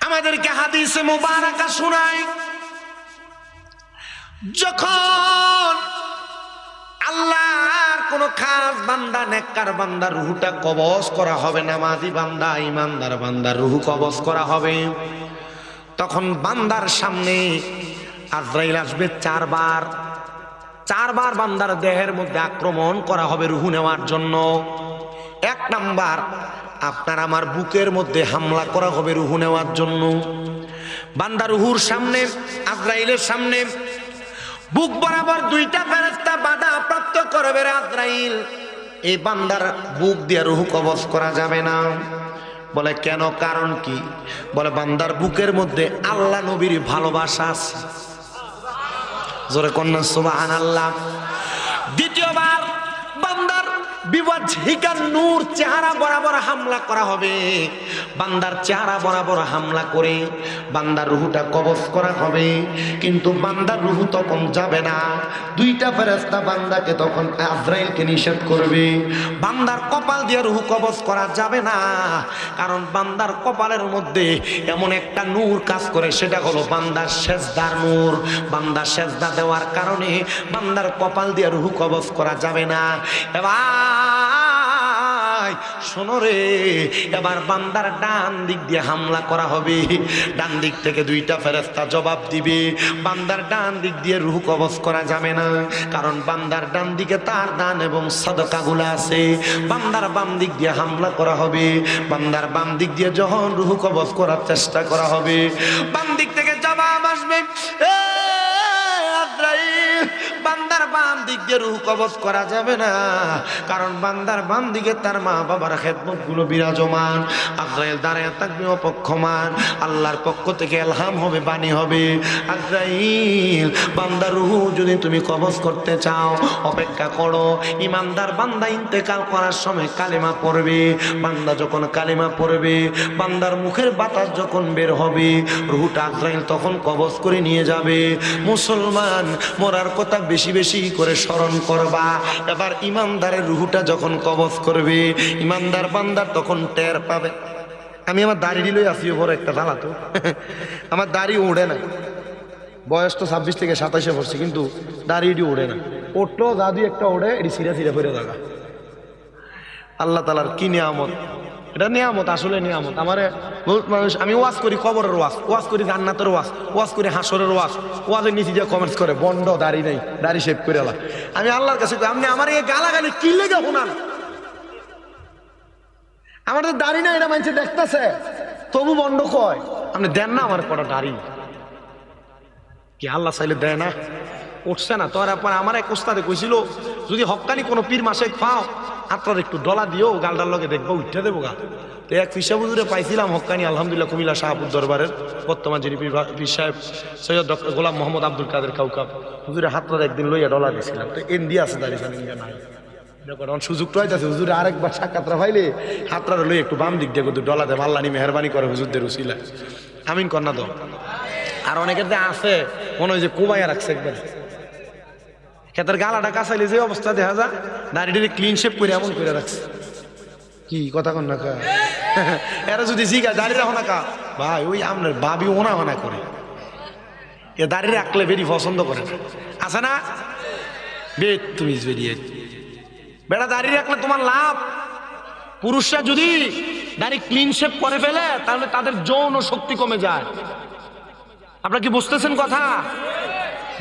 আমাদেরকে হাদিসে মুবারাকা শোনায়, যখন আল্লাহর কোন খাস বান্দা, নেককার বান্দা রুহুটা কবজ করা হবে, নামাজি বান্দা, ইমানদার বান্দার রুহু কবজ করা হবে, তখন বান্দার সামনে আজরাইল আসবে 4 বার। 4 বার বান্দার দেহের মধ্যে আক্রমণ করা হবে রুহু নেওয়ার জন্য। 1 নাম্বার, আপনার আমার বুকের মধ্যে হামলা করা হবে রুহু নেওয়ার জন্য। বান্দা রুহুর সামনে, আজরাইলের সামনে বুক বরাবর 2টা ফেরেশতা বাধা প্রাপ্ত করবে। আজরাইল, এই বান্দার বুক দিয়ে রুহু কবজ করা যাবে না। বলে কেন, কারণ কি? বলে বান্দার বুকের মধ্যে আল্লাহ নবীর ভালোবাসা আছে। জোরে কন্যা সুবহানাল্লাহ। দ্বিতীয়বার বান্দার বিওয়াজহিকার নূর, চেহারা বরাবর হামলা করা হবে। বান্দার চেহারা বরাবর হামলা করে বান্দার রুহুটা কবজ করা হবে, কিন্তু বান্দার রুহু তখন যাবে না। 2টা ফেরেশতা বান্দাকে তখন, আজরাইলকে নিষেধ করবে, বান্দার কপাল দিয়ে রুহু কবজ করা যাবে না, কারণ বান্দার কপালের মধ্যে এমন একটা নূর কাজ করে, সেটা হলো বান্দার সেজদার নূর। বান্দার সেজদা দেওয়ার কারণে বান্দার কপাল দিয়ে রুহু কবজ করা যাবে না। এবার শোনো রে, এবার বান্দার ডান দিক দিয়ে হামলা করা হবে। ডান দিক থেকে 2টা ফেরেশতা জবাব দিবে, বান্দার ডান দিক দিয়ে রুহু কবজ করা যাবে না, কারণ বান্দার ডান দিকে তার দান এবং সাদকাগুলো আছে। বান্দার বাম দিক দিয়ে হামলা করা হবে। বান্দার বাম দিক দিয়ে যখন রুহু কবজ করার চেষ্টা করা হবে, বাম দিক থেকে জবাব আসবে, বান্দার বাম দিক দিয়ে রুহু কবজ করা যাবে না, কারণ বান্দার বাম দিকে তার মা বাবার খেদমত গুলো বিরাজমান। আজরাইল দাঁড়ায় থাকবে অপক্ষমান, আল্লাহর পক্ষ থেকে ইলহাম হবে, বাণী হবে, আজরাইল বান্দার রুহু যদি তুমি কবজ করতে চাও, অপেক্ষা করো। ইমানদার বান্দা ইন্তেকাল করার সময় কালেমা পড়বে। বান্দা যখন কালেমা পড়বে, বান্দার মুখের বাতাস যখন বের হবে, রুহুটা আজরাইল তখন কবজ করে নিয়ে যাবে। মুসলমান, মরার কথা বেশি বেশি করে স্মরণ করবা। এবার ইমানদারের রুহুটা যখন কবজ করবে, ইমানদার বান্দার তখন টের পাবে। আমি আমার দাড়ি লই আসি, ওপর একটা জ্বালা তো আমার দাড়ি উড়ে না, বয়স তো 26 থেকে 27-এ পড়ছে, কিন্তু দাড়িটি উড়ে না। ওঠলো দাদু একটা ওড়ে, এটি সিরা সিরা ফিরে থাকা। আল্লাহ তাআলার কি নিয়ামত, এটা নিয়ামত, আসলে নিয়ামত। আমারে বহুত মানুষ, আমি ওয়াজ করি কবরের ওয়াজ, ওয়াজ করি জান্নাতের ওয়াজ, ওয়াজ করি হাসরের ওয়াজ, ওয়াজের নিচে দিয়ে কমেন্টস করে বন্ড, দাড়ি নেই, দাড়ি শেভ করে আলা। আমি আল্লাহর কাছে, আপনি আমার এই গালাগালি কি লেগে শোনান? আমার তো দাড়ি না, এটা মানুষে দেখতেছে, তবু বন্ড কয়। আপনি দেন না আমার কটা দাড়ি? কি আল্লাহ চাইলে দেয় না? উঠছে না। তারপর আমার এক ওস্তাদে কইছিল যদি হক্কানি কোনো পীর মাসে পাও আপনার একটু ডলা দিও গালটার লগে দেখবো উঠে দেবো গা। তো এক ফিসা হুজুরে পাইছিলাম হক্কানি আলহামদুলিল্লাহ কুমিল্লা শাহপুর দরবারের বর্তমান যিনি পীর সাহেব সৈয়দ ডক্টর গোলাম মোহাম্মদ আব্দুল কাদের কাউকাব হুজুরে হাতটা একদিন লইয়া ডলা দিয়েছিলাম। তো এনডি আছে দাঁড়িয়ে ইন্ডিয়া নাই সুযোগটা হইতেছে হুজুরে আরেকবার সাক্ষাৎরা ভাইলে হাতটা লই একটু বাম দিক দিয়ে ডলা দেব আল্লাহ মেহরবানি করে হুজুরদের উসিলা আমিন কন্যা দো। আর অনেকের যে আছে মনে হয় যে কোবাইয়া রাখছে একবার খেতের গালাটা কাছাইলে যে অবস্থা দেখা যায় দাঁড়িয়ে ক্লিন শেপ করে এমন করে রাখছে। কি কথা কন না কা এরা যদি জিগা দাঁড়িয়ে রাখো না কা ভাই ওই আপনার ভাবি ওনা ওনা করে এ দাঁড়িয়ে রাখলে বেরি পছন্দ করে আছে না বেদ তুমি বেরিয়ে বেটা দাঁড়িয়ে রাখলে তোমার লাভ। পুরুষরা যদি দাঁড়িয়ে ক্লিন শেপ করে ফেলে তাহলে তাদের যৌন শক্তি কমে যায়। আপনারা কি বুঝতেছেন কথা?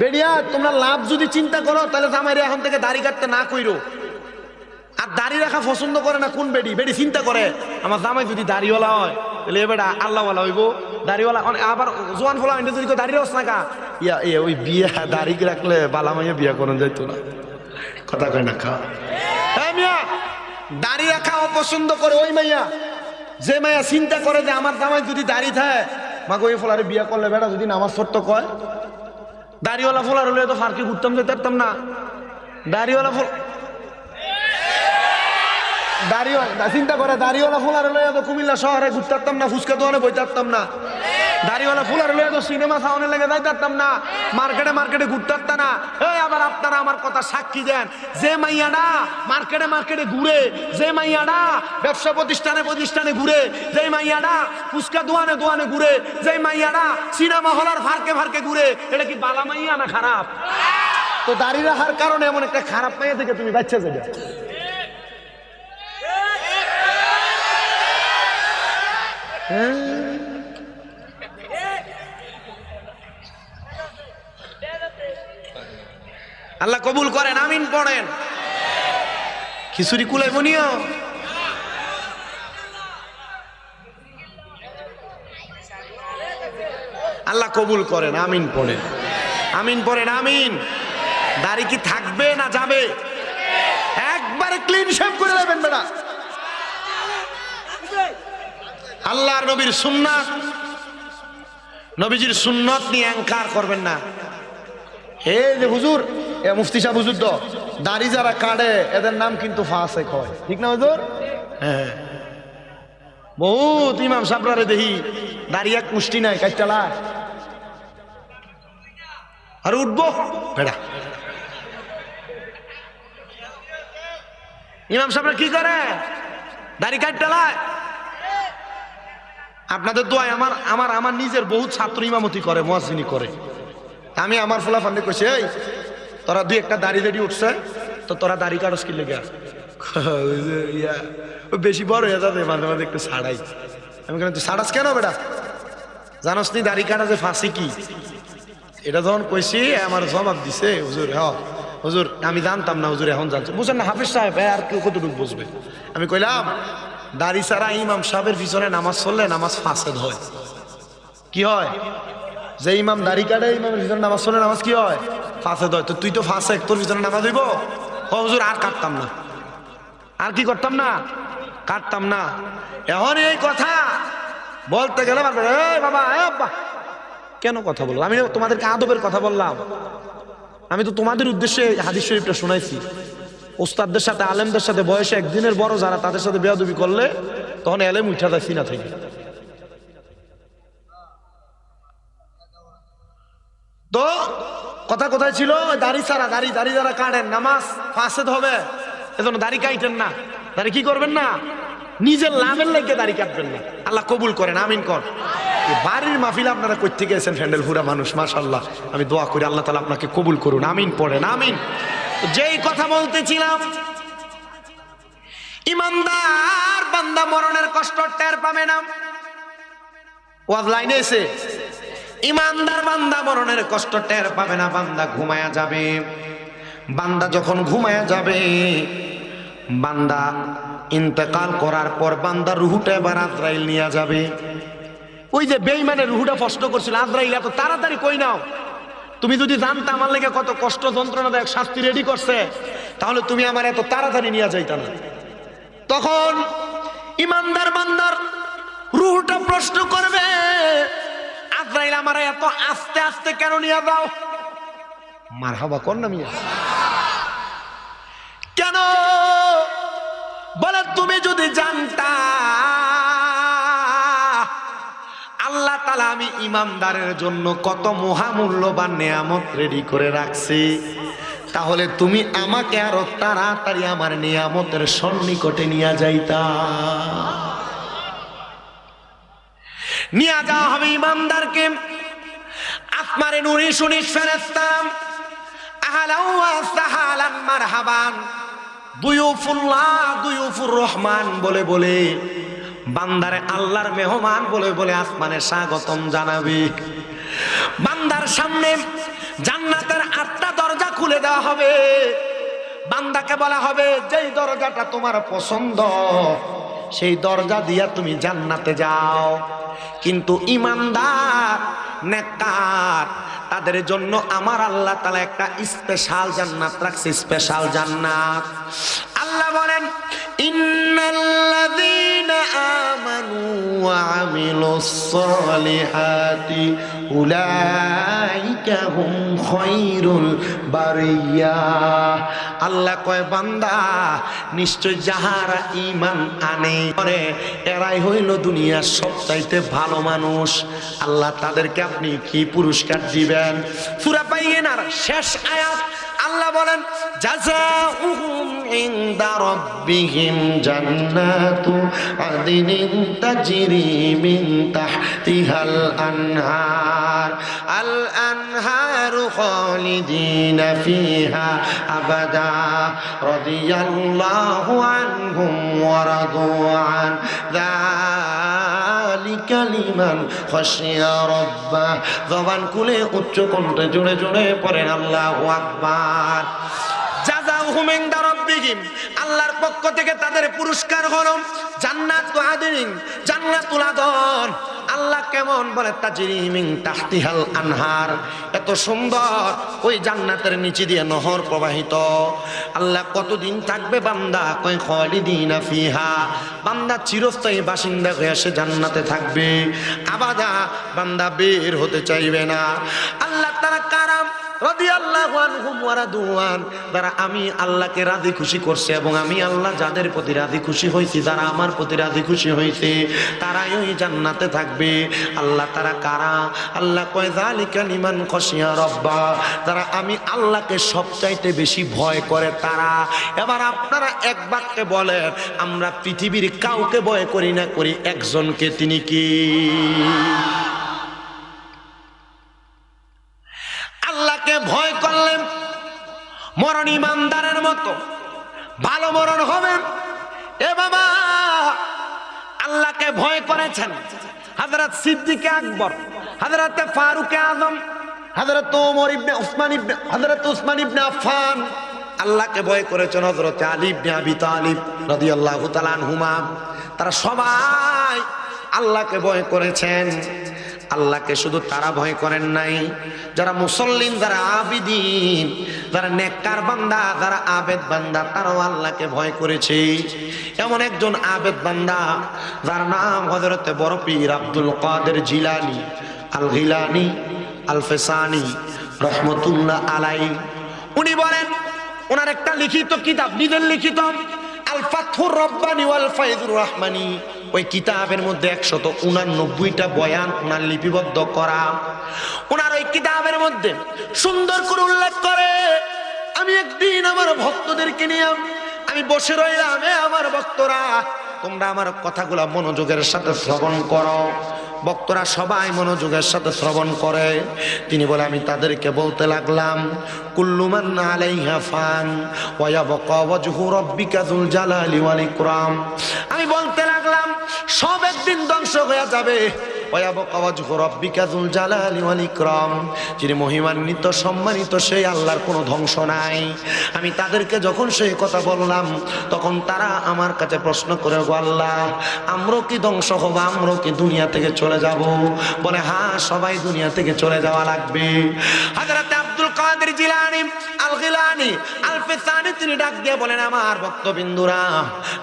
বেরিয়া তোমরা লাভ যদি চিন্তা করো তাহলে জামাইরে এখন থেকে দাড়ি কাটতে না কইরো। আর দাড়ি রাখা পছন্দ করে না কোন বেডি বেডি চিন্তা করে আমার জামাই যদি দাড়িওয়ালা হয় তাহলে এ বেটা আল্লাহওয়ালা হইব দাড়িওয়ালা। আবার জোয়ান ফোলা যদি দাড়ি রস না কা ইয়া ওই বিয়ে দাড়ি রাখলে বালা মাইয়া বিয়া করেন যাইতো না। কথা কয় না খা মিয়া দাড়ি রাখা অপছন্দ করে ওই মাইয়া যে মাইয়া চিন্তা করে যে আমার জামাই যদি দাড়ি থাকে মাকে ওই ফোলারে বিয়া করলে বেটা যদি নামাজ ছোট্ট কয় দাড়িওয়ালা ফোলার হলে তো ফার্কে ঘুরতাম যেতে পারতাম না। দাড়িওয়ালা ফোল দাড়িওয়ালা চিন্তা করে দাড়িওয়ালা ফোলার হলে তো কুমিল্লা শহরে ঘুরতে পারতাম না ফুচকা দোকানে বইতে পারতাম না। দাড়িওয়ালা ফোলার হলে তো সিনেমা সাউন্ডে লেগে যাইতে পারতাম না। মার্কেটে ঘুরতে পারতাম না। এই আবার আপনারা আমার কথা সাক্ষী দেন যে মাইয়াডা মার্কেটে ঘুরে যে মাইয়াডা ব্যবসা প্রতিষ্ঠানে ঘুরে যে মাইয়াডা ফুচকা দোকানে ঘুরে যে মাইয়াডা সিনেমা হলার ফার্কে ঘুরে এটা কি বালা মাইয়া না খারাপ? তো দাড়ি রাখার কারণে এমন একটা খারাপ মাইয়া থেকে তুমি বাচ্চা যাবে। আল্লাহ কবুল করেন আমিন পড়েন। খিচুড়ি কুলাই বনিও আল্লাহ কবুল করেন আমিন পড়েন আমিন পড়েন আমিন। দাড়ি কি থাকবে না যাবে? একবারে ক্লিন শেভ করে দেবেন বেটা। আল্লাহর নবীর সুন্নাত নবীজির সুন্নত নিয়ে অহংকার করবেন না। এই যে হুজুর এ মুফতি সাহেব হুজুর তো দাড়ি যারা কাটে এদের নাম কিন্তু ফাসেক হয় ঠিক না হুজুর? হ্যাঁ বহুত ইমাম সাহেবরা দেখি দাড়ি এক মুষ্টি নাই কাটটালা আর উঠবো বেড়া। ইমাম সাহেবরা কি করে দাড়ি কাটটালায়। আপনাদের দোয়ায় আমার নিজের বহুত ছাত্র ইমামতি করে মুয়াজ্জিনি করে। আমি আমার ফুলাফান্ডে কইছি এই তোরা দুই একটা দাড়ি উঠছে তো তোরা দাড়ি কাটস কি লেগে বেশি বড় হয়ে যাবে মাঝে মাঝে একটু ছাড়াই। আমি কেন তুই ছাড়াস কেন বেটা জানোস নি দাড়ি কাটা যে ফাঁসি কি? এটা যখন কইছি আমার জবাব দিছে হুজুর হ্যাঁ হুজুর আমি জানতাম না হুজুর এখন জানছি বুঝছেন না হাফিজ সাহেব আর কেউ কতটুকু বুঝবে। আমি কইলাম দাড়ি ছাড়া ইমাম সাহেবের পিছনে নামাজ পড়লে নামাজ ফাসেদ হয়। কি হয়? যে ইমাম দাড়ি কাটে ইমামের পিছনে নামাজ পড়লে নামাজ কি হয়? ফাসেদ হয়। তো তুই তো ফাসেক তোর পিছনে নামাজ হইব? ও হুজুর আর কাটতাম না। আর কি করতাম না? কাটতাম না। এখন এই কথা বলতে গেলে বাবা কেন কথা বললাম? আমি তোমাদেরকে আদবের কথা বললাম। আমি তো তোমাদের উদ্দেশ্যে হাদিস শরীফটা শোনাইছি। ওস্তাদদের সাথে আলেমদের সাথে বয়সে একদিনের বড় যারা তাদের সাথে বেয়াদবি করলে তখন এলেম উঠা যায় সিনা থেকে। তো কথা কোথায় ছিল? দাড়ি ছাড়া দাড়ি যারা কাটেন নামাজ ফাসেদ হবে এজন্য দাড়ি কাটেন না। দাড়ি কি করবেন না? নিজের লাভের লেগে দাড়ি কাটবেন না। আল্লাহ কবুল করেন আমিন কর। বাড়ির মাহফিল আপনারা কই থেকে গেছেন ফ্যান্ডেল ফুরা মানুষ মাশাআল্লাহ। আমি দোয়া করি আল্লাহ তাআলা আপনাকে কবুল করুন আমিন পড়েন আমিন। যেই কথা বলতেছিলাম ইমানদার বান্দা মরণের কষ্ট টের পাবে না। ওয়াজ লাইনে এসে ইমানদার বান্দা মরণের কষ্ট টের পাবে না। বান্দা ঘুমায়া যাবে। বান্দা যখন ঘুমায়া যাবে বান্দা ইন্তেকাল করার পর বান্দা রুহুটা এবার আজরাইল নিয়ে যাবে। ওই যে বেঈমানের রুহুটা প্রশ্ন করছিল আজরাইল এত তাড়াতাড়ি কই নাও? তুমি যদি জানতে আমার লেগে কত কষ্ট যন্ত্রণাদায়ক শাস্তি রেডি করছে, তাহলে তুমি আমার এত তাড়াতাড়ি নিয়ে যাইতা না। তখন ইমানদার বান্দার রূহটা প্রশ্ন করবে, আজরাইল আমার এত আস্তে আস্তে কেন নিয়ে যাও? মারহাবা কর না মিয়া। কেন? বলে তুমি যদি জানতা আল্লাহ তাআলা আমি ইমানদারের জন্য কত মহামূল্যবান নিয়ামত রেডি করে রাখছি, তাহলে তুমি আমাকে আরো তাড়াতাড়ি আমার নিয়ামতের সন্নিকটে নিয়ে যাইতা। নিয়ে যাওয়া হবে ইমানদারকে। আসমানে নূরে শুনিস ফেরেশতা আহলান ওয়া সাহলান মারহাবান দুয়ুফুল্লাহ দুয়ুফুর রহমান বলে বলে বান্দারে আল্লাহর মেহমান বলে বলে আসমানে স্বাগতম জানাবে। বান্দার সামনে জান্নাতের 8টা দরজা খুলে দেওয়া হবে। বান্দাকে বলা হবে যেই দরজাটা তোমার পছন্দ সেই দরজা দিয়া তুমি জান্নাতে যাও। কিন্তু ইমানদার নেককার তাদের জন্য আমার আল্লাহ তাআলা একটা স্পেশাল জান্নাত রাখছে, স্পেশাল জান্নাত। আল্লাহ বলেন ইন্নাল্লাযীনা আমানু ওয়া আমিলুস সালিহাতি উলাইকা হুম খায়রুল বারিয়া। আল্লাহ কয় বান্দা নিশ্চয় যাহারা ঈমান আনে করে এরাই হইল দুনিয়ার সবচাইতে ভালো মানুষ। আল্লাহ তাদেরকে আপনি কি পুরস্কার দিবেন? সূরা বাইয়িনার শেষ আয়াত আল্লাহ বলেন জাযাউহুম ইনদা রাব্বিহিম জান্নাতু আদনিন তাজরি মিন তাহতিহাল আনহার আল আনহারু খালিদিনা ফিহা আবাদা রাদিয়াল্লাহু আনহুম ওয়া রাদু আন যালিকা লিমান খাশিয়া রাব্বাহ। জবান খুলে উচ্চ কণ্ঠে জোরে জোরে পড়েন আল্লাহু আকবার। জাযাউহুম ইনদা রাব্বিহিম আল্লাহর পক্ষ থেকে তাদের পুরস্কার হলো জান্নাতু আদনিন জান্নাতুল আদন। আল্লাহ কেমন বলে তাজরি মিন তাহতিহাল আনহার, এত সুন্দর ওই জান্নাতের নিচে দিয়ে নহর প্রবাহিত। আল্লাহ কতদিন থাকবে বান্দা? কয় খালিদিনা ফিহা, বান্দা চিরস্থায়ী বাসিন্দা হয়ে সে জান্নাতে থাকবে। আবাদা, বান্দা বের হতে চাইবে না। আল্লাহ তাআলা কারাম রাদিয়াল্লাহু আনহুম ওয়া রাদু আন, যারা আমি আল্লাহকে রাজি খুশি করছে এবং আমি আল্লাহ যাদের প্রতি রাজি খুশি হইছি, যারা আমার প্রতি রাজি খুশি হইছে তারাই ওই জান্নাতে থাকবে। আল্লাহ তারা কারা? আল্লাহ কয় যালিকা লিমান খাশিয়া রাব্বা, যারা আমি আল্লাহকে সবচাইতে বেশি ভয় করে তারা। এবার আপনারা এক বাক্যে বলেন আমরা পৃথিবীর কাউকে ভয় করি না, করি একজনকে, তিনি কি? আল্লাহকে ভয় করলেন মরণ ইমানদারের মতো ভালো মরণ হবে। এ বাবা, আল্লাহকে ভয় করেছেন হযরত সিদ্দিক আকবর, হযরত ফারুক আযম, হযরত ওমর ইবনে হযরত উসমান ইবনে আফফান। আল্লাহকে ভয় করেছেন হযরত আলী ইবনে আবি তালিব রাদিয়াল্লাহু তাআলা আনহুমা। তারা সবাই আল্লাহকে ভয় করেছেন। আল্লাহকে শুধু তারা ভয় করেন নাই, যারা মুসল্লিন, যারা আবিদিন, যারা নেককার বান্দা, যারা আবেদ বান্দা, তারাও আল্লাহকে ভয় করেছে। এমন একজন আবেদ বান্দা যার নাম হযরত বড় পীর আব্দুল কাদের জিলানী আল গিলানী আল ফেসানি রহমতুল্লাহ আলাইহি। উনি বলেন, ওনার একটা লিখিত কিতাব, নিজের লিখিত আল ফাতহুর রব্বানী ওয়াল ফায়দুর রহমানী, ওই কিতাবের মধ্যে 189টা বয়ান ওনার লিপিবদ্ধ করা। ওনার ওই কিতাবের মধ্যে সুন্দর করে উল্লেখ করে, আমি একদিন আমার ভক্তদেরকে নিয়ে আমি বসে রইলাম, আমার ভক্তরা তোমরা আমার কথাগুলা মনোযোগের সাথে শ্রবণ করো। ভক্তরা সবাই মনোযোগের সাথে শ্রবণ করে। তিনি বলে, আমি তাদেরকে বলতে লাগলাম, কুল্লু মান আলাইহা ফান ওয়া ইয়াবকা ওয়াজহু রাব্বিকা যুল জালালি ওয়াল ইকরাম। আমি বলতে লাগলাম, সব একদিন ধ্বংস হয়ে যাবে, ওয়ায়াবকা ওয়াজহু রাব্বিকা যুল জালালি ওয়াল ইকরাম, যিনি মহিমান্বিত সম্মানিত সেই আল্লাহর কোনো ধ্বংস নাই। আমি তাদেরকে যখন সেই কথা বললাম তখন তারা আমার কাছে প্রশ্ন করে, গো আল্লাহ, আমরাও কি ধ্বংস হব, আমরাও কি দুনিয়া থেকে চলে যাব? বলে হ্যাঁ, সবাই দুনিয়া থেকে চলে যাওয়া লাগবে। হযরত আব্দুল কাদের জিলানী আল গিলানী আল ফিসানী তিনি ডাক দিয়ে বলেন, আমার ভক্তবিন্দুরা,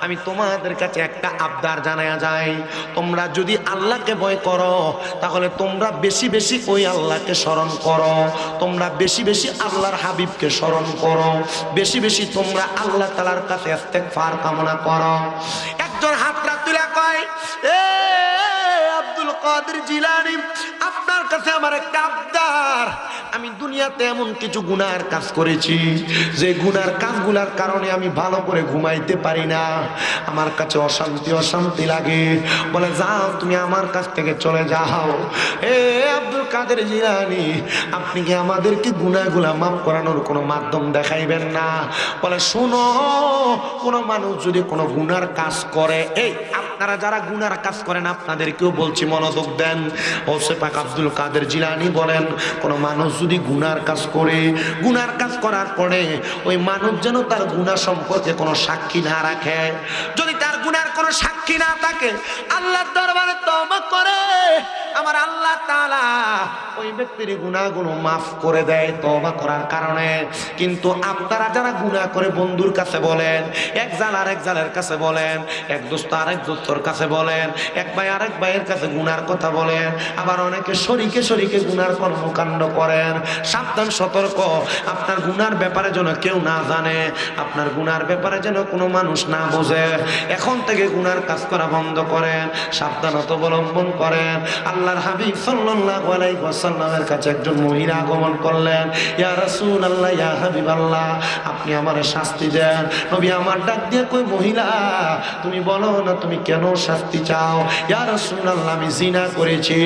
আমি তোমাদের কাছে একটা আবদার জানায়া যাই, তোমরা যদি আল্লাহকে ভয় করো তাহলে তোমরা বেশি বেশি ওই আল্লাহকে স্মরণ করো, তোমরা বেশি বেশি আল্লাহর হাবিবকে স্মরণ করো, বেশি বেশি তোমরা আল্লাহ তাআলার কাছে ইস্তেগফার কামনা করো। একজন হাতটা তুলে কয়, এ আব্দুল কাদের জিলানী, আপনার কাছে আমার একটা আবদার। আমি দুনিয়াতে এমন কিছু গুনার কাজ করেছি যে গুনার কাজগুলার কারণে আমি ভালো করে ঘুমাইতে পারি না, আমার কাছে অশান্তি অশান্তি লাগে। বলে যাও, তুমি আমার কাছ থেকে চলে যাও। এ আব্দুল কাদের জিলানী, আপনি কি আমাদেরকে গুনাহগুলা মাফ করানোর কোনো মাধ্যম দেখাইবেন না? বলে শোনো, কোনো মানুষ যদি কোনো গুনার কাজ করে, এই আপনারা যারা গুনার কাজ করেন আপনাদেরকেও বলছি, মনোযোগ দেন। গৌসে পাক আব্দুল কাদের জিলানী বলেন, কোনো মানুষ যদি গুনার কাজ করে, গুনার কাজ করার পরে ওই মানুষ যেন তার গুনাহ সম্পর্কে কোনো সাক্ষী না রাখে। যদি তার গুনার কোনো সাক্ষী না থাকে, আল্লাহর দরবারে তওবা করে, আমার আল্লাহ তাআলা ওই ব্যক্তির গুনাহগুলো মাফ করে দেয় তওবা করার কারণে। কিন্তু আপনারা যারা গুনাহ করে বন্ধুর কাছে বলেন, এক জাল আরেক জালের কাছে বলেন, এক দোস্ত আরেক দোস্তর কাছে বলেন, এক ভাই আরেক ভাইয়ের কাছে গুনার কথা বলেন, আবার অনেকে শরীকে শরীকে গুনার কর্মকাণ্ড করেন। সাবধান, সতর্ক, আপনার গুনার ব্যাপারে যেন কেউ না জানে, আপনার গুনার ব্যাপারে যেন কোনো মানুষ না বোঝে। এখন থেকে গুনার কাজ করা বন্ধ করেন, সাবধানতা অবলম্বন করেন। আল্লাহর হাবিব সাল্লাল্লাহু আলাইহি ওয়াসাল্লামের কাছে একজন মহিলা আগমন করলেন। ইয়া রাসূলুল্লাহ, ইয়া হাবিবাল্লাহ, আপনি আমারে শাস্তি দেন। নবী আমার ডাক দিয়ে কই, মহিলা তুমি বলো না তুমি কেন শাস্তি চাও? ইয়া রাসূলুল্লাহ, আমি জিনা করেছি।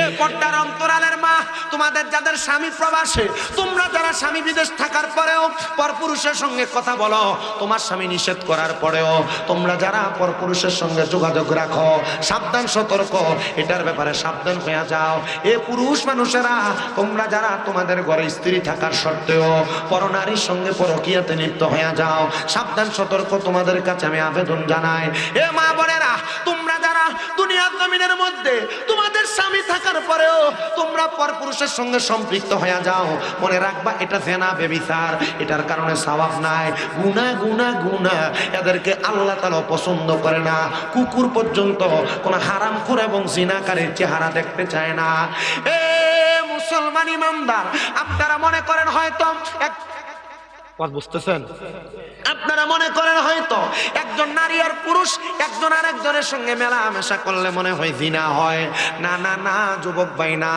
এ পর্দার অন্তরালের মা, তোমাদের যাদের স্বামী প্রবাসে, তোমরা যারা স্বামী বিদেশ থাকার পরেও পরপুরুষের সঙ্গে কথা বলো, তোমার স্বামী নিষেধ করার পরেও তোমরা যারা পরপুরুষের সঙ্গে যোগাযোগ রাখো, সাবধান, সতর্ক, এটার ব্যাপারে সাবধান হয়ে যাও। এ পুরুষ মানুষেরা, তোমরা যারা তোমাদের ঘরে স্ত্রী থাকার সত্ত্বেও পরনারীর সঙ্গে পরকীয়াতে লিপ্ত হয়ে যাও, সাবধান, সতর্ক, তোমাদের কাছে আমি আবেদন জানাই। এ মা বোনেরা, তোমরা যারা দুনিয়ার জমিনের মধ্যে তোমাদের স্বামী থাকার পরেও তোমরা পরপুরুষের সঙ্গে সম্পৃক্ত হয়ে যাও, মনে রাখবা এটা জেনা, ব্যভিচার, এটার কারণে সওয়াব নাই, গুনাহ গুনাহ গুনাহ। এদেরকে আল্লাহ তাআলা পছন্দ করে না। কুকুর পর্যন্ত কোন হারামখোর এবং জিনাকারীর চেহারা দেখতে চায় না। এ মুসলমান ইমানদার, আপনারা মনে করেন হয়তো বুঝতেছেন, আপনারা মনে করেন হয়তো একজন নারী আর পুরুষ একজন আরেকজনের সঙ্গে মেলামেশা করলে মনে হয় জিনা হয়। না না না যুবক ভাই, না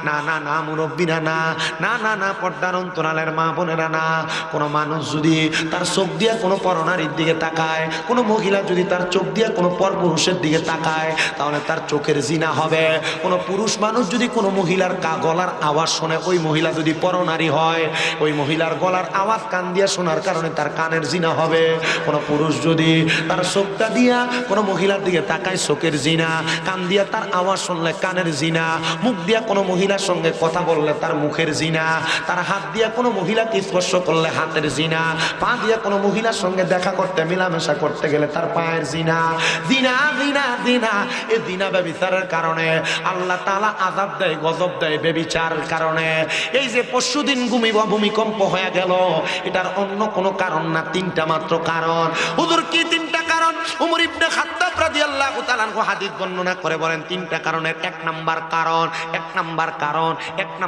না না না মুরব্বীরা, না না না না পর্দার অন্তরালের মা বোনেরা, না। কোনো মানুষ যদি তার চোখ দিয়ে কোনো পরনারীর দিকে তাকায়, কোনো মহিলা যদি তার চোখ দিয়ে কোনো পরপুরুষের দিকে তাকায়, তাহলে তার চোখের জিনা হবে। কোনো পুরুষ মানুষ যদি কোনো মহিলার গলার আওয়াজ শোনে, ওই মহিলা যদি পরনারী হয়, ওই মহিলার গলার আওয়াজ কান দিয়ে শোনার কারণে তার কানের জিনা হবে। কোন পুরুষ যদি তার চোখটা দিয়া কোন মহিলার দিকে তাকায়, চোখের জিনা। কান দিয়া তার আওয়াজ শুনলে কানের জিনা। মুখ দিয়া কোনো মহিলার সঙ্গে কথা বললে তার মুখের জিনা। তার হাত দিয়া কোনো মহিলাকে স্পর্শ করলে হাতের জিনা। পা দিয়া কোনো মহিলার সঙ্গে দেখা করতে, মেলামেশা করতে গেলে তার পায়ের জিনা। জিনা জিনা জিনা, এই জিনা ব্যভিচারের কারণে আল্লাহ তাআলা আযাব দেয়, গজব দেয় ব্যভিচারের কারণে। এই যে পরশুদিন ভূমিকম্প হয়ে গেল, এটার অন্য কোনো কারণ না, তিনটা মাত্র কারণ। হুজুর কি তিনটা কারণ? উমর ইবনে খাত্তাব রাদিয়াল্লাহু তাআলা আনহু হাদিস বর্ণনা করে বলেন তিনটা কারণের এক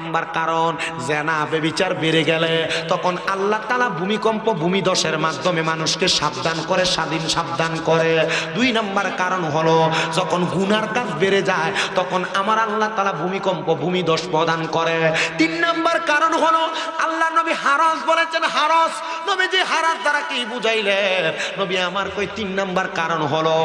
নাম্বার কারণ জিনা ব্যভিচার বেড়ে গেলে তখন আল্লাহ তাআলা ভূমিকম্প, ভূমিধসের মাধ্যমে মানুষকে সাবধান করে। দুই নাম্বার কারণ হলো যখন গুনার কাজ বেড়ে যায় তখন আমার আল্লাহ তাআলা ভূমিকম্প, ভূমিধস প্রদান করে। তিন নাম্বার কারণ হলো আল্লাহ নবী হারাস বলেছেন, নবীজি হারাস দ্বারা কি বুঝাইলেন? নবী আমার কই তিন নাম্বার কারণ হলো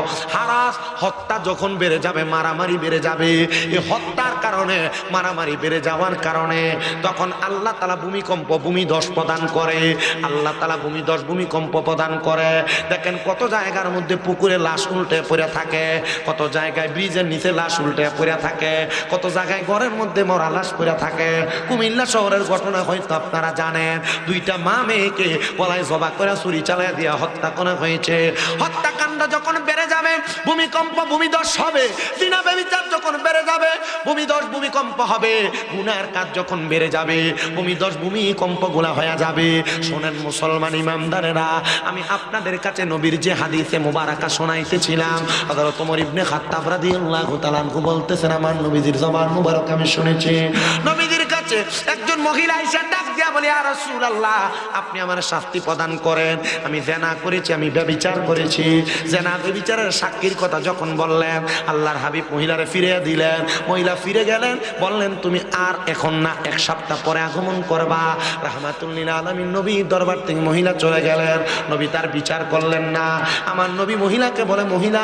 হারাস হত্যা যখন বেড়ে যাবে, মারামারি বেড়ে যাবে, এই হত্যার কারণে মারামারি বেড়ে যাওয়ার কারণে তখন আল্লাহ তাআলা ভূমিকম্প ভূমিধস প্রদান করে। আল্লাহ তাআলা ভূমিধস ভূমিকম্প প্রদান করে। দেখেন কত জায়গার মধ্যে পুকুরে লাশ উল্টে পড়ে থাকে, কত জায়গায় ব্রিজের নিচে লাশ উল্টে পড়ে থাকে, কত জায়গায় ঘরের মধ্যে মরা লাশ পড়ে থাকে। কুমিল্লা শহরের ঘটনা হয়তো আপনারা জানেন, দুইটা মা মেয়েকে গলায় জবা করে ছুরি চালিয়ে দিয়ে হত্যা করা হয়েছে। হত্যাকাণ্ড যখন বেড়ে যাবে, ভূমিকম্প ভূমিধস হবে। জিনা ব্যভিচার যখন বেড়ে যাবে, ভূমিধস ভূমিকম্প হবে। গুনার কাজ যখন বেড়ে যাবে, ভূমিধস ভূমিকম্প গুলা হয়ে যাবে। শোনেন মুসলমান ইমামদারেরা, আমি আপনাদের কাছে নবীর যে হাদিসে মুবারাকা শোনাইতেছিলাম, হযরত ওমর ইবনে খাত্তাব রাদিয়াল্লাহু তাআলা আনহু বলতেছেন, আমার নবীজির জবান মুবারক আমি শুনেছি, নবীজির কাছে একজন মহিলা এসে ডাক দিয়া বলে, ইয়া রাসূলুল্লাহ, আপনি আমার শাস্তি প্রদান করেন, আমি জিনা করেছি, আমি ব্যভিচার করেছি। জিনা ব্যভিচারের সাক্ষীর কথা যখন বললেন, আল্লাহর হাবিব মহিলারে ফিরিয়ে দিলেন। মহিলা ফিরে গেলেন, বললেন তুমি আর এখন না, এক সপ্তাহ পরে আগমন করবা। রাহমাতুল লিল আলামিন নবীর দরবার থেকে মহিলা চলে গেলেন। নবী তার বিচার করলেন না। আমার নবী মহিলাকে বলে, মহিলা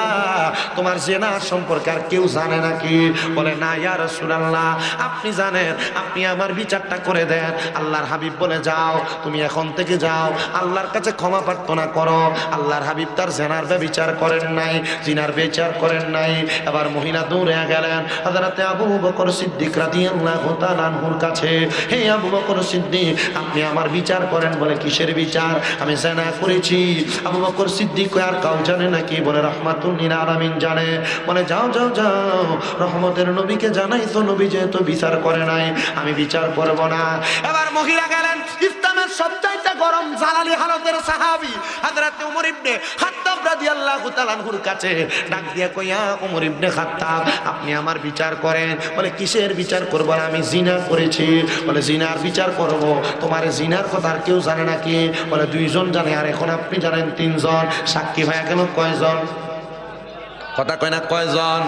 তোমার জিনা সম্পর্কে আর কেউ জানে নাকি? বলে, না ইয়া রাসূলুল্লাহ, আপনি জানেন, আপনি আমার বিচারটা করে দেন। আল্লাহর হাবিব বলে, যাও তুমি এখন থেকে যাও, আল্লাহর কাছে ক্ষমা প্রার্থনা করো। আল্লাহর হাবিব তার জিনার বিচার করেন নাই, জিনার বিচার করেন নাই। এবার মহিলা দৌড়ে গেলেন হযরতে আবু বকর সিদ্দিক রাদিয়াল্লাহু তাআলা আনহুর কাছে। হে আবু বকর সিদ্দিক, আপনি আমার বিচার করেন। বলে, কিসের বিচার? আমি জিনা করেছি। আবু বকর সিদ্দিক আর কাউ জানে নাকি? বলে, রাহমাতুল লিল আলামিন জানে। বলে, যাও যাও যাও, রহমতের নবীকে জানাই তো, নবী যেহেতু বিচার করে নাই, আমি বিচার করব না। এবার মহিলা গেলেন ইসলামের সবচাইতে গরম জালালি হালতের সাহাবী হযরত ওমর ইবনে খাত্তাব রাদিয়াল্লাহু তাআলা আনহুর কাছে ডাক দিয়া কইয়া, ওমর ইবনে খাত্তাব, আপনি আমার বিচার করেন। বলে, কিসের বিচার করব? আমি জিনা করেছি। বলে, জিনার বিচার করব। তোমার জিনার কথা আর কেউ জানে নাকি? বলে, দুইজন জানে, আর এখন আপনি জানেন তিনজন। সাক্ষী হয়ে গেল কয়জন? কথা কয় না, কয়জন?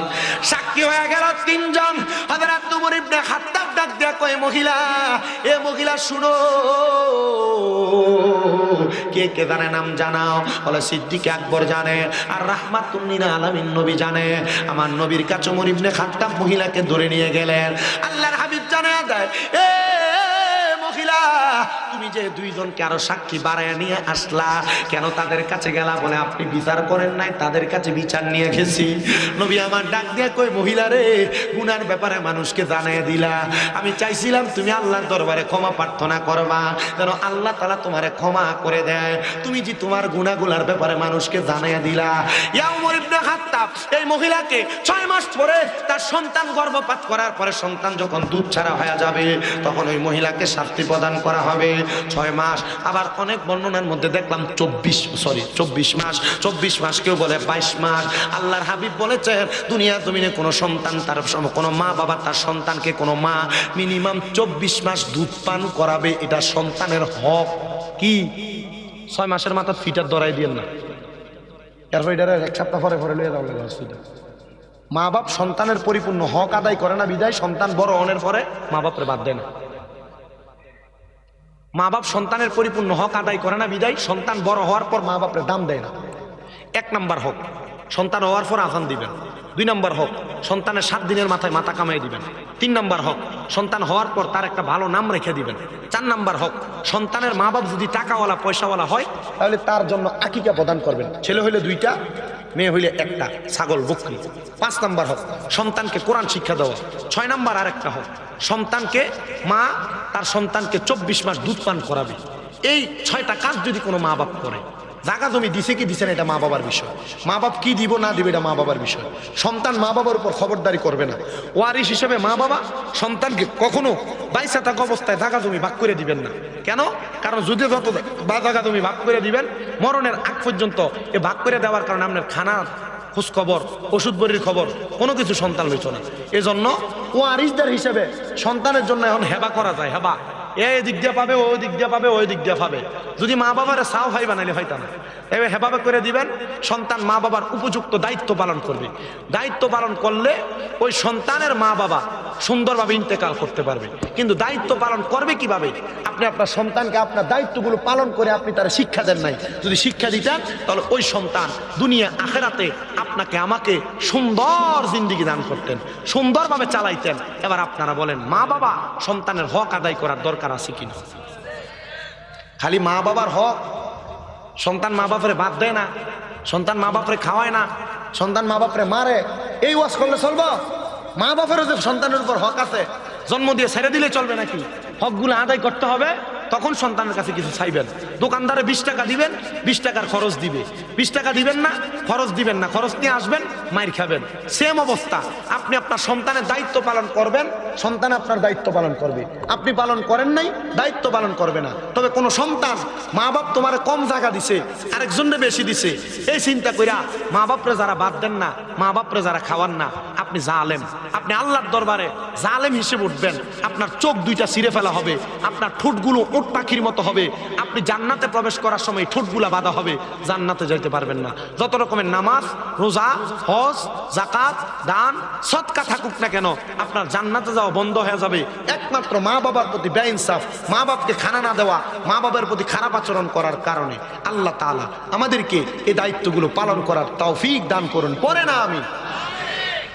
সাক্ষী হয়ে গেল তিনজন। হযরত ওমর ইবনে খাত্তাব ডাক দিয়া কয়, মহিলা, এ মহিলা শুনো, কে কে জানে নাম জানাও। বলে, সিদ্দিক আকবর জানে, আর রাহমাতুল লিল আলামিন নবী জানে। আমার নবীর কাছে ওমর ইবনে খাত্তাব মহিলাকে ধরে নিয়ে গেলেন। আল্লাহর হাবিব জানায়া দেয়, এ মহিলা, তুমি যে দুইজনকে আরো সাক্ষী বাড়ায় নিয়ে আসলা, কেন তাদের কাছে গেলা? বলে, আপনি বিচার করেন নাই, তাদের কাছে বিচার নিয়ে গেছি। নবী আমার ডাক দিয়ে কই, মহিলা রে, গুনার ব্যাপারে মানুষকে জানিয়ে দিলা। আমি চাইছিলাম তুমি আল্লাহর দরবারে ক্ষমা প্রার্থনা করবা, যেন আল্লাহ তাআলা তোমারে ক্ষমা করে দেয়। তুমি যে তোমার গুনাহগুলোর ব্যাপারে মানুষকে জানিয়ে দিলা। ইয়া ওমর ইবনে খাত্তাব, এই মহিলাকে 6 মাস পরে তার সন্তান গর্ভপাত করার পরে সন্তান যখন দুধ ছাড়া হয়ে যাবে, তখন ওই মহিলাকে শাস্তি প্রদান করা হবে 6 মাস। আবার অনেক বর্ণনার মধ্যে দেখলাম 24 মাস, 24 মাস, কেউ বলে 22 মাস। আল্লাহর হাবিব বলেছেন, দুনিয়া জমিনে কোনো সন্তান, তার কোনো মা বাবা তার সন্তানকে, কোনো মা মিনিমাম 24 মাস দুধ পান করাবে, এটা সন্তানের হক। কি 6 মাসের মাথা ফিটার ধরাই দিয়েন না, এরপর এটা এক সপ্তাহ পরে পরে লইয়া যাওয়া হসপিটাল। মা বাপ সন্তানের পরিপূর্ণ হক আদায় করে না বিদায় সন্তান বড় হওয়ার পরে মা বাপরে বাদ দেয় না। মা বাপ সন্তানের পরিপূর্ণ হক আদায় করে না বিদায় সন্তান বড় হওয়ার পর মা বাপরে দাম দেয় না। 1 নাম্বার হক, সন্তান হওয়ার পর আজান দিবেন। 2 নাম্বার হক, সন্তানের 7 দিনের মাথায় মাথা কামাই দিবেন। 3 নাম্বার হক, সন্তান হওয়ার পর তার একটা ভালো নাম রেখে দিবেন। 4 নাম্বার হক, সন্তানের মা বাপ যদি টাকাওয়ালা পয়সাওয়ালা হয় তাহলে তার জন্য আকিকা প্রদান করবেন। ছেলে হইলে 2টা, মেয়ে হইলে 1টা, ছাগল বকরি। 5 নাম্বার হক, সন্তানকে কোরআন শিক্ষা দেওয়া। 6 নাম্বার আরেকটা হক, সন্তানকে মা তার সন্তানকে 24 মাস দুধ পান করাবে। এই 6টা কাজ যদি কোনো মা বাপ করে, জায়গা জমি দিছে কি দিছে না এটা মা বাবার বিষয়। মা বাপ কি দিব না দিবে এটা মা বাবার বিষয়। সন্তান মা বাবার উপর খবরদারি করবে না। ওয়ারিশ হিসেবে মা বাবা সন্তানকে কখনো বাইসা থাকা অবস্থায় জায়গা জমি ভাগ করে দিবেন না। কেন? কারণ যদি যত জায়গা জমি ভাগ করে দিবেন, মরণের আগ পর্যন্ত এ ভাগ করে দেওয়ার কারণে আপনার খানার খোঁজ খবর, ওষুধ বড়ির খবর, কোনো কিছু সন্তান হইত না। এজন্য ওয়ারিশদের হিসেবে সন্তানের জন্য এখন হেবা করা যায়। হেবা, এই দিক দিয়ে পাবে, ওই দিক দিয়ে পাবে, ওই দিক দিয়ে পাবে। যদি মা বাবার চাও ভাই বানাইলে হয়তো না, এবার হেভাবে করে দিবেন। সন্তান মা বাবার উপযুক্ত দায়িত্ব পালন করবে। দায়িত্ব পালন করলে ওই সন্তানের মা বাবা সুন্দরভাবে ইন্তেকাল করতে পারবে। কিন্তু দায়িত্ব পালন করবে কিভাবে? আপনি আপনার সন্তানকে আপনার দায়িত্বগুলো পালন করে আপনি তার শিক্ষা দেন নাই। যদি শিক্ষা দিতেন তাহলে ওই সন্তান দুনিয়া আখেরাতে আপনাকে আমাকে সুন্দর জিন্দেগি দান করতেন, সুন্দরভাবে চালাইতেন। এবার আপনারা বলেন, মা বাবা সন্তানের হক আদায় করার দরকার আছে কিনা? খালি মা বাবার হক, সন্তান মা বাপরে বাদ দেয় না, সন্তান মা বাপরে খাওয়ায় না, সন্তান মা বাপরে মারে, এই ওয়াজ করলে চলবো? মা বাপেরও যে সন্তানের উপর হক আছে, জন্ম দিয়ে ছেড়ে দিলে চলবে নাকি? হকগুলো আদায় করতে হবে, তখন সন্তানের কাছে কিছু চাইবেন। দোকানদারে 20 টাকা দিবেন, 20 টাকার খরচ দিবে। 20 টাকা দিবেন না, খরচ দিবেন না, খরচ নিয়ে আসবেন, মাইর খাবেন। সেম অবস্থা, আপনি আপনার সন্তানের দায়িত্ব পালন করবেন, সন্তান আপনার দায়িত্ব পালন করবে। আপনি পালন করেন নাই, দায়িত্ব পালন করবে না। তবে কোনো সন্তান মা বাপ তোমার কম জায়গা দিছে, আরেকজনরে বেশি দিছে, এই চিন্তা কইরা মা বাপরে যারা বাদ দেন না, মা বাপরে যারা খাওয়ান না, আপনি জালেম। আপনি আল্লাহর দরবারে জালেম হিসেবে উঠবেন। আপনার চোখ দুইটা ছিঁড়ে ফেলা হবে, আপনার ঠোঁটগুলো উট পাখির মতো হবে। আপনি জান্নাতে প্রবেশ করার সময় ঠোঁটগুলা বাঁধা হবে, জান্নাতে যাইতে পারবেন না। যত রকমের নামাজ, রোজা, হজ, যাকাত, দান, সদকা থাকুক না কেন, আপনার জান্নাতে যাওয়া বন্ধ হয়ে যাবে একমাত্র মা বাবার প্রতি বেইনসাফ, মা বাপকে খানা না দেওয়া, মা বাবার প্রতি খারাপ আচরণ করার কারণে। আল্লাহ তাআলা আমাদেরকে এই দায়িত্বগুলো পালন করার তৌফিক দান করুন। পরে না আমি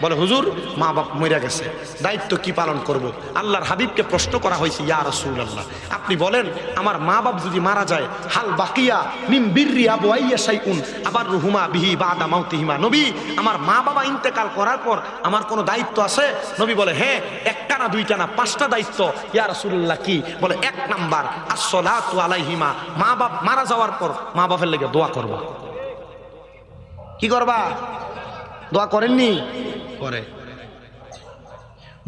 বলে, হুজুর মা বাপ মরে গেছে, দায়িত্ব কি পালন করব? আল্লাহর হাবিবকে প্রশ্ন করা হয়েছে, ইয়া রাসূলুল্লাহ, আপনি বলেন আমার মা বাপ যদি মারা যায়, হাল বাকিয়া মিন বিররি আবওয়াইয়া শাইউন আবাররুহুমা বিহি বাদা মাউতিহিমা, নবী আমার মা বাবা ইন্তেকাল করার পর আমার কোনো দায়িত্ব আছে? নবী বলে, হ্যাঁ, একটা না, দুইটা না, 5টা দায়িত্ব। ইয়া রাসূলুল্লাহ কি? বলে, 1 নাম্বার আসসালাতু আলাইহিমা, মা বাপ মারা যাওয়ার পর মা বাপের লেগে দোয়া করবা। কি করবা? দোয়া করেননি? করে।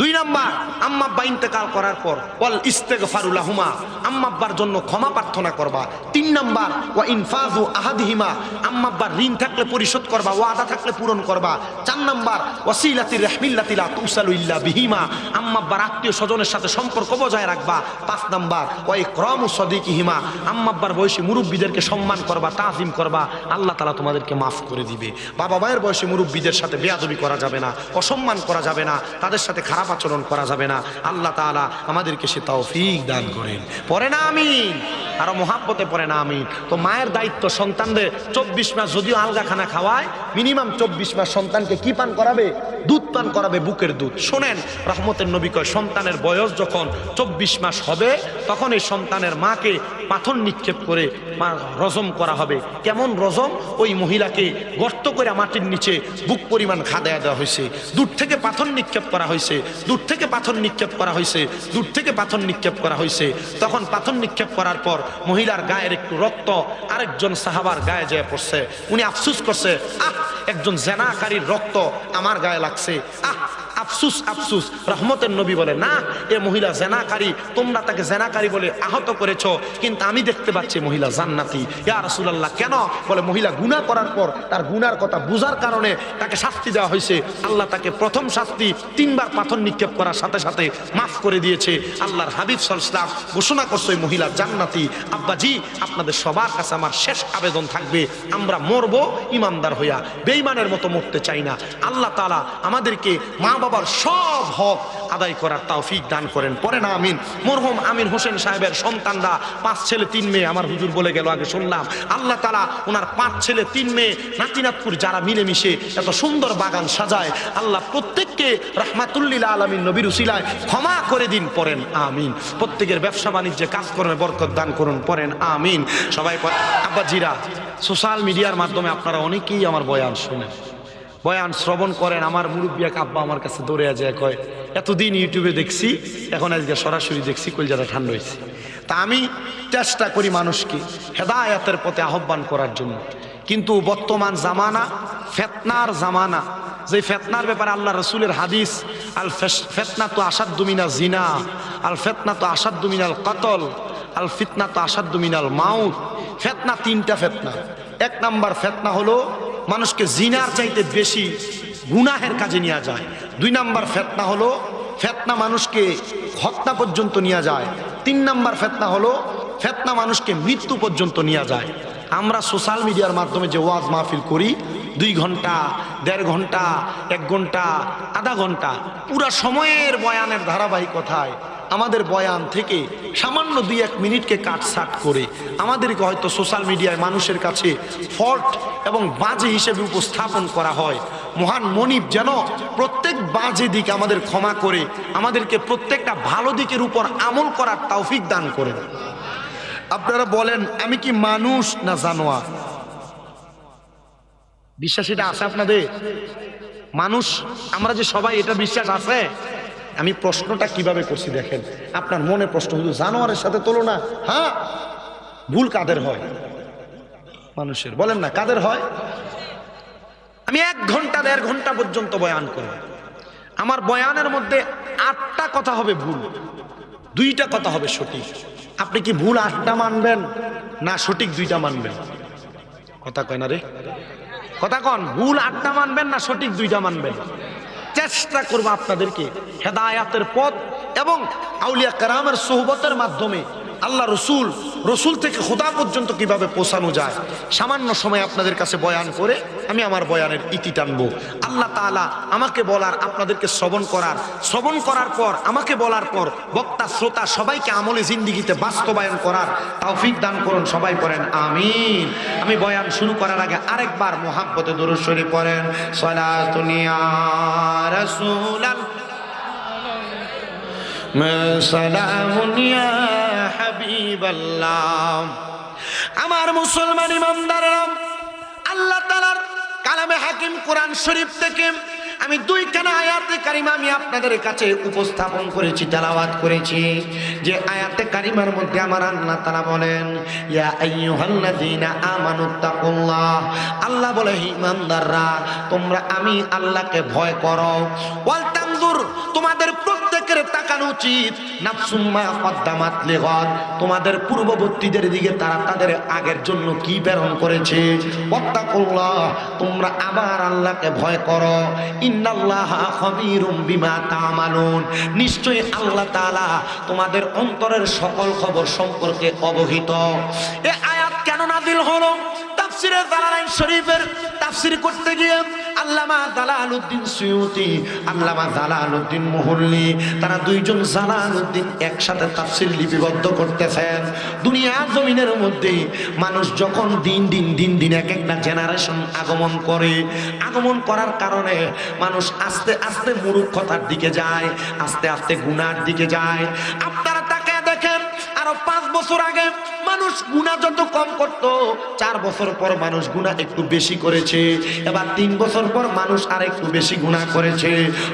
2 নাম্বার আম্মা আব্বা ইন্তেকাল করার পর ওয়াল ইস্তিগফারু লাহুমা, আম্মা আব্বার জন্য ক্ষমা প্রার্থনা করবা। 3 নাম্বার ওয়া ইনফাযু আহাদিহিমা, আম্মা আব্বার ঋণ থাকলে পরিশোধ করবা, ওয়াদা থাকলে পূরণ করবা। 4 নাম্বার ওয়াসিলাতির রাহমিল্লাতি লা তুসালু ইল্লা বিহিমা, আম্মা আব্বার আত্মীয় স্বজনের সাথে সম্পর্ক বজায় রাখবা। 5 নাম্বার ওয়া ইকরামু সাদিকিহিমা, আম্মা আব্বার বয়সী মুরব্বিদেরকে সম্মান করবা, তাজিম করবা, আল্লাহ তাআলা তোমাদেরকে মাফ করে দিবে। বাবা মায়ের বয়সী মুরব্বিদের সাথে বেয়াদবি করা যাবে না, অসম্মান করা যাবে না, তাদের সাথে খারাপ আচরণ করা যাবে না। আল্লাহ তাআলা আমাদেরকে সে তৌফিক দান করেন। পড়ে না আমিন? আরো মোহাব্বতে পড়ে না আমিন? তো মায়ের দায়িত্ব সন্তানদের 24 মাস যদিও আলগা খানা খাওয়ায়, মিনিমাম 24 মাস সন্তানকে কি পান করাবে? দুধ পান করাবে, বুকের দুধ। শোনেন, রহমতের নবী কয়, সন্তানের বয়স যখন 24 মাস হবে তখন এই সন্তানের মাকে পাথর নিক্ষেপ করে রজম করা হবে। কেমন রজম? ওই মহিলাকে গর্ত করে মাটির নিচে বুক পরিমাণ খাদায়া দেওয়া হয়েছে, দূর থেকে পাথর নিক্ষেপ করা হয়েছে, দূর থেকে পাথর নিক্ষেপ করা হয়েছে, দূর থেকে পাথর নিক্ষেপ করা হয়েছে। তখন পাথর নিক্ষেপ করার পর মহিলার গায়ের একটু রক্ত আরেকজন সাহাবার গায়ে যেয়ে পড়ছে। উনি আফসুস করছে, একজন জেনাকারীর রক্ত আমার গায়ে লাগছে, আফসুস আফসুস। রহমতের নবী বলে, না, এ মহিলা জেনাকারী, তোমরা তাকে জেনাকারী বলে আহত করেছো, কিন্তু আমি দেখতে পাচ্ছি মহিলা জান্নাতি। ইয়া রাসূলুল্লাহ, কেন? বলে, মহিলা গুনাহ করার পর তার গুনার কথা বুঝার কারণে তাকে শাস্তি দেওয়া হয়েছে। আল্লাহ তাকে প্রথম শাস্তি 3 বার পাথর নিক্ষেপ করার সাথে সাথে মাফ করে দিয়েছে। আল্লাহর হাবিব সাল্লাল্লাহু আলাইহি ওয়াসাল্লাম ঘোষণা করছে ওই মহিলা জান্নাতি। আব্বাজি, আপনাদের সবার কাছে আমার শেষ আবেদন থাকবে, আমরা মরবো ইমানদার হইয়া, বেঈমানের মতো মরতে চাই না। আল্লাহ তাআলা আমাদেরকে মা বাবার সব হক আদায় করার তৌফিক দান করেন। পরে না আমিন? মরহুম আমির হোসেন সাহেবের সন্তানরা 5 ছেলে 3 মেয়ে, আমার হুজুর বলে গেল আগে শুনলাম। আল্লাহ তাআলা ওনার 5 ছেলে 3 মেয়ে নাতিনাতপুর যারা মিলেমিশে এত সুন্দর বাগান সাজায়, আল্লাহ প্রত্যেককে রাহমাতুল্লিল আলামিন নবীর উসিলায় ক্ষমা করে দিন। পড়েন আমিন। প্রত্যেকের ব্যবসা বাণিজ্যে কাজকর্মে বরকত দান করুন। পড়েন আমিন। সবাই আব্বাজিরা, সোশ্যাল মিডিয়ার মাধ্যমে আপনারা অনেকেই আমার বয়ান শুনেন, বয়ান শ্রবণ করেন। আমার মুরব্বী এক আব্বা আমার কাছে দৌড়ে যায়, কয়, এতদিন ইউটিউবে দেখছি, এখন আজকে সরাসরি দেখছি, কলজাটা ঠান্ডা হয়েছে। তা আমি চেষ্টা করি মানুষকে হেদায়েতের পথে আহ্বান করার জন্য, কিন্তু বর্তমান জামানা ফিতনার জামানা। যে ফিতনার ব্যাপারে আল্লাহ রাসূলের হাদিস, আল ফিতনা তো আসাদ্দু মিনাজ জিনা, আল ফিতনা তো আসাদ্দু মিনাল কতল, আল ফিতনা তো আসাদ্দু মিনাল মাউত। ফিতনা 3টা ফিতনা। 1 নাম্বার ফিতনা হলো মানুষকে জিনার চাইতে বেশি গুনাহের কাজে নিয়ে যায়। 2 নাম্বার ফিতনা হলো ফিতনা মানুষকে হত্যা পর্যন্ত নিয়ে যায়। 3 নাম্বার ফিতনা হলো ফিতনা মানুষকে মৃত্যু পর্যন্ত নিয়ে যায়। আমরা সোশ্যাল মিডিয়ার মাধ্যমে যে ওয়াজ মাহফিল করি 2 ঘন্টা 1.5 ঘন্টা 1 ঘন্টা আধা ঘন্টা পুরা সময়ের বয়ানের ধারাবাহিকতায় আমাদের বয়ান থেকে সামান্য 2-1 মিনিটকে কাটছাট করে আমাদেরকে হয়তো সোশ্যাল মিডিয়ায় মানুষের কাছে ফল্ট এবং বাজে হিসেবে উপস্থাপন করা হয়। মহান মনিব যেন প্রত্যেক বাজে দিক আমাদের ক্ষমা করে আমাদেরকে প্রত্যেকটা ভালো দিকের উপর আমল করার তৌফিক দান করেন। আপনারা বলেন আমি কি মানুষ না জানোয়ার? বিশ্বাস এটা আছে আপনাদের? মানুষ আমরা যে সবাই, এটা বিশ্বাস আছে? আমি প্রশ্নটা কিভাবে করছি দেখেন, আপনার মনে প্রশ্ন হলো জানোয়ারের সাথে তুলনা। হ্যাঁ, ভুল কাদের হয়? মানুষের। বলেন না কাদের হয়? আমি 1 ঘন্টা 1.5 ঘন্টা পর্যন্ত বয়ান করব। আমার বয়ানের মধ্যে 8টা কথা হবে ভুল, 2টা কথা হবে সঠিক। আপনি কি ভুল 8টা মানবেন না সঠিক 2টা মানবেন? কথা কয় না রে, কথা কন। ভুল 8টা মানবেন না সঠিক 2টা মানবেন? চেষ্টা করবো আপনাদেরকে হেদায়াতের পথ এবং আউলিয়া কেরামের সোহবতের মাধ্যমে আল্লাহ রসুল থেকে খোদা পর্যন্ত কিভাবে পৌঁছানো যায় সামান্য সময় আপনাদের কাছে বয়ান করে আমি আমার বয়ানের ইতি টানবো। আল্লাহ তাআলা আমাকে বলার, আপনাদেরকে শ্রবণ করার পর আমাকে বলার পর বক্তা শ্রোতা সবাইকে আমলে জিন্দিগিতে বাস্তবায়ন করার তৌফিক দান করুন। সবাই পড়েন আমিন। আমি বয়ান শুরু করার আগে আরেকবার মুহাব্বতে দরুদ শরীফ পড়েন। সালাতুন ইয়া রাসূলাল্লাহ সালামুন ইয়া হাবিবাল্লাহ। আমার মুসলমান ইমানদাররা, আল্লাহ তাআলার কালামে হাকিম কোরআন শরীফ থেকে আমি 2খানা আয়াতে কারিমা আমি আপনাদের কাছে উপস্থাপন করেছি, তেলাওয়াত করেছি। যে আয়াতে কারিমার মধ্যে আমার আল্লাহ তাআলা বলেন ইয়া আইয়ুহাল্লাযীনা আমানুত্তাকুল্লাহ, আল্লাহ বলে হে ইমানদাররা তোমরা আমি আল্লাহকে ভয় করো। ওয়াল তানজুর, তোমাদের প্রত্যেকের তাকানো উচিত নাফসুম মা কদ্দামাত লিগাদ, তোমাদের পূর্ববর্তীদের দিকে তারা তাদের আগের জন্য কি প্রেরণ করেছে। ওয়াত্তাকুল্লাহ, তোমরা আবার আল্লাহকে ভয় করো। ইন্নাল্লাহা খাবীরুম বিমা তা'মালুন, নিশ্চয়ই আল্লাহ তাআলা তোমাদের অন্তরের সকল খবর সম্পর্কে অবহিত। এই আয়াত কেন নাযিল হলো? তাফসীরে জালালাইন শরীফের তাফসীর করতে গিয়ে আল্লামা জালালউদ্দিন সুয়ুতী, আল্লামা জালালউদ্দিন মুহল্লি, তারা 2জন জালালউদ্দিন একসাথে তাফসীর লিপিবদ্ধ করতেছেন। দুনিয়া জমিনের মধ্যে মানুষ যখন দিন দিন এক একটা জেনারেশন আগমন করার কারণে মানুষ আস্তে আস্তে মূর্খতার দিকে যায়, আস্তে আস্তে গুনার দিকে যায়। আপনারা তাকে দেখেন আরো 5 বছর আগে মানুষ গুনাহ যত কম করত, 4 বছর পর মানুষ গুনাহ একটু বেশি করেছে। এবার 3 বছর পর মানুষ আর একটু বেশি গুনাহ করেছে,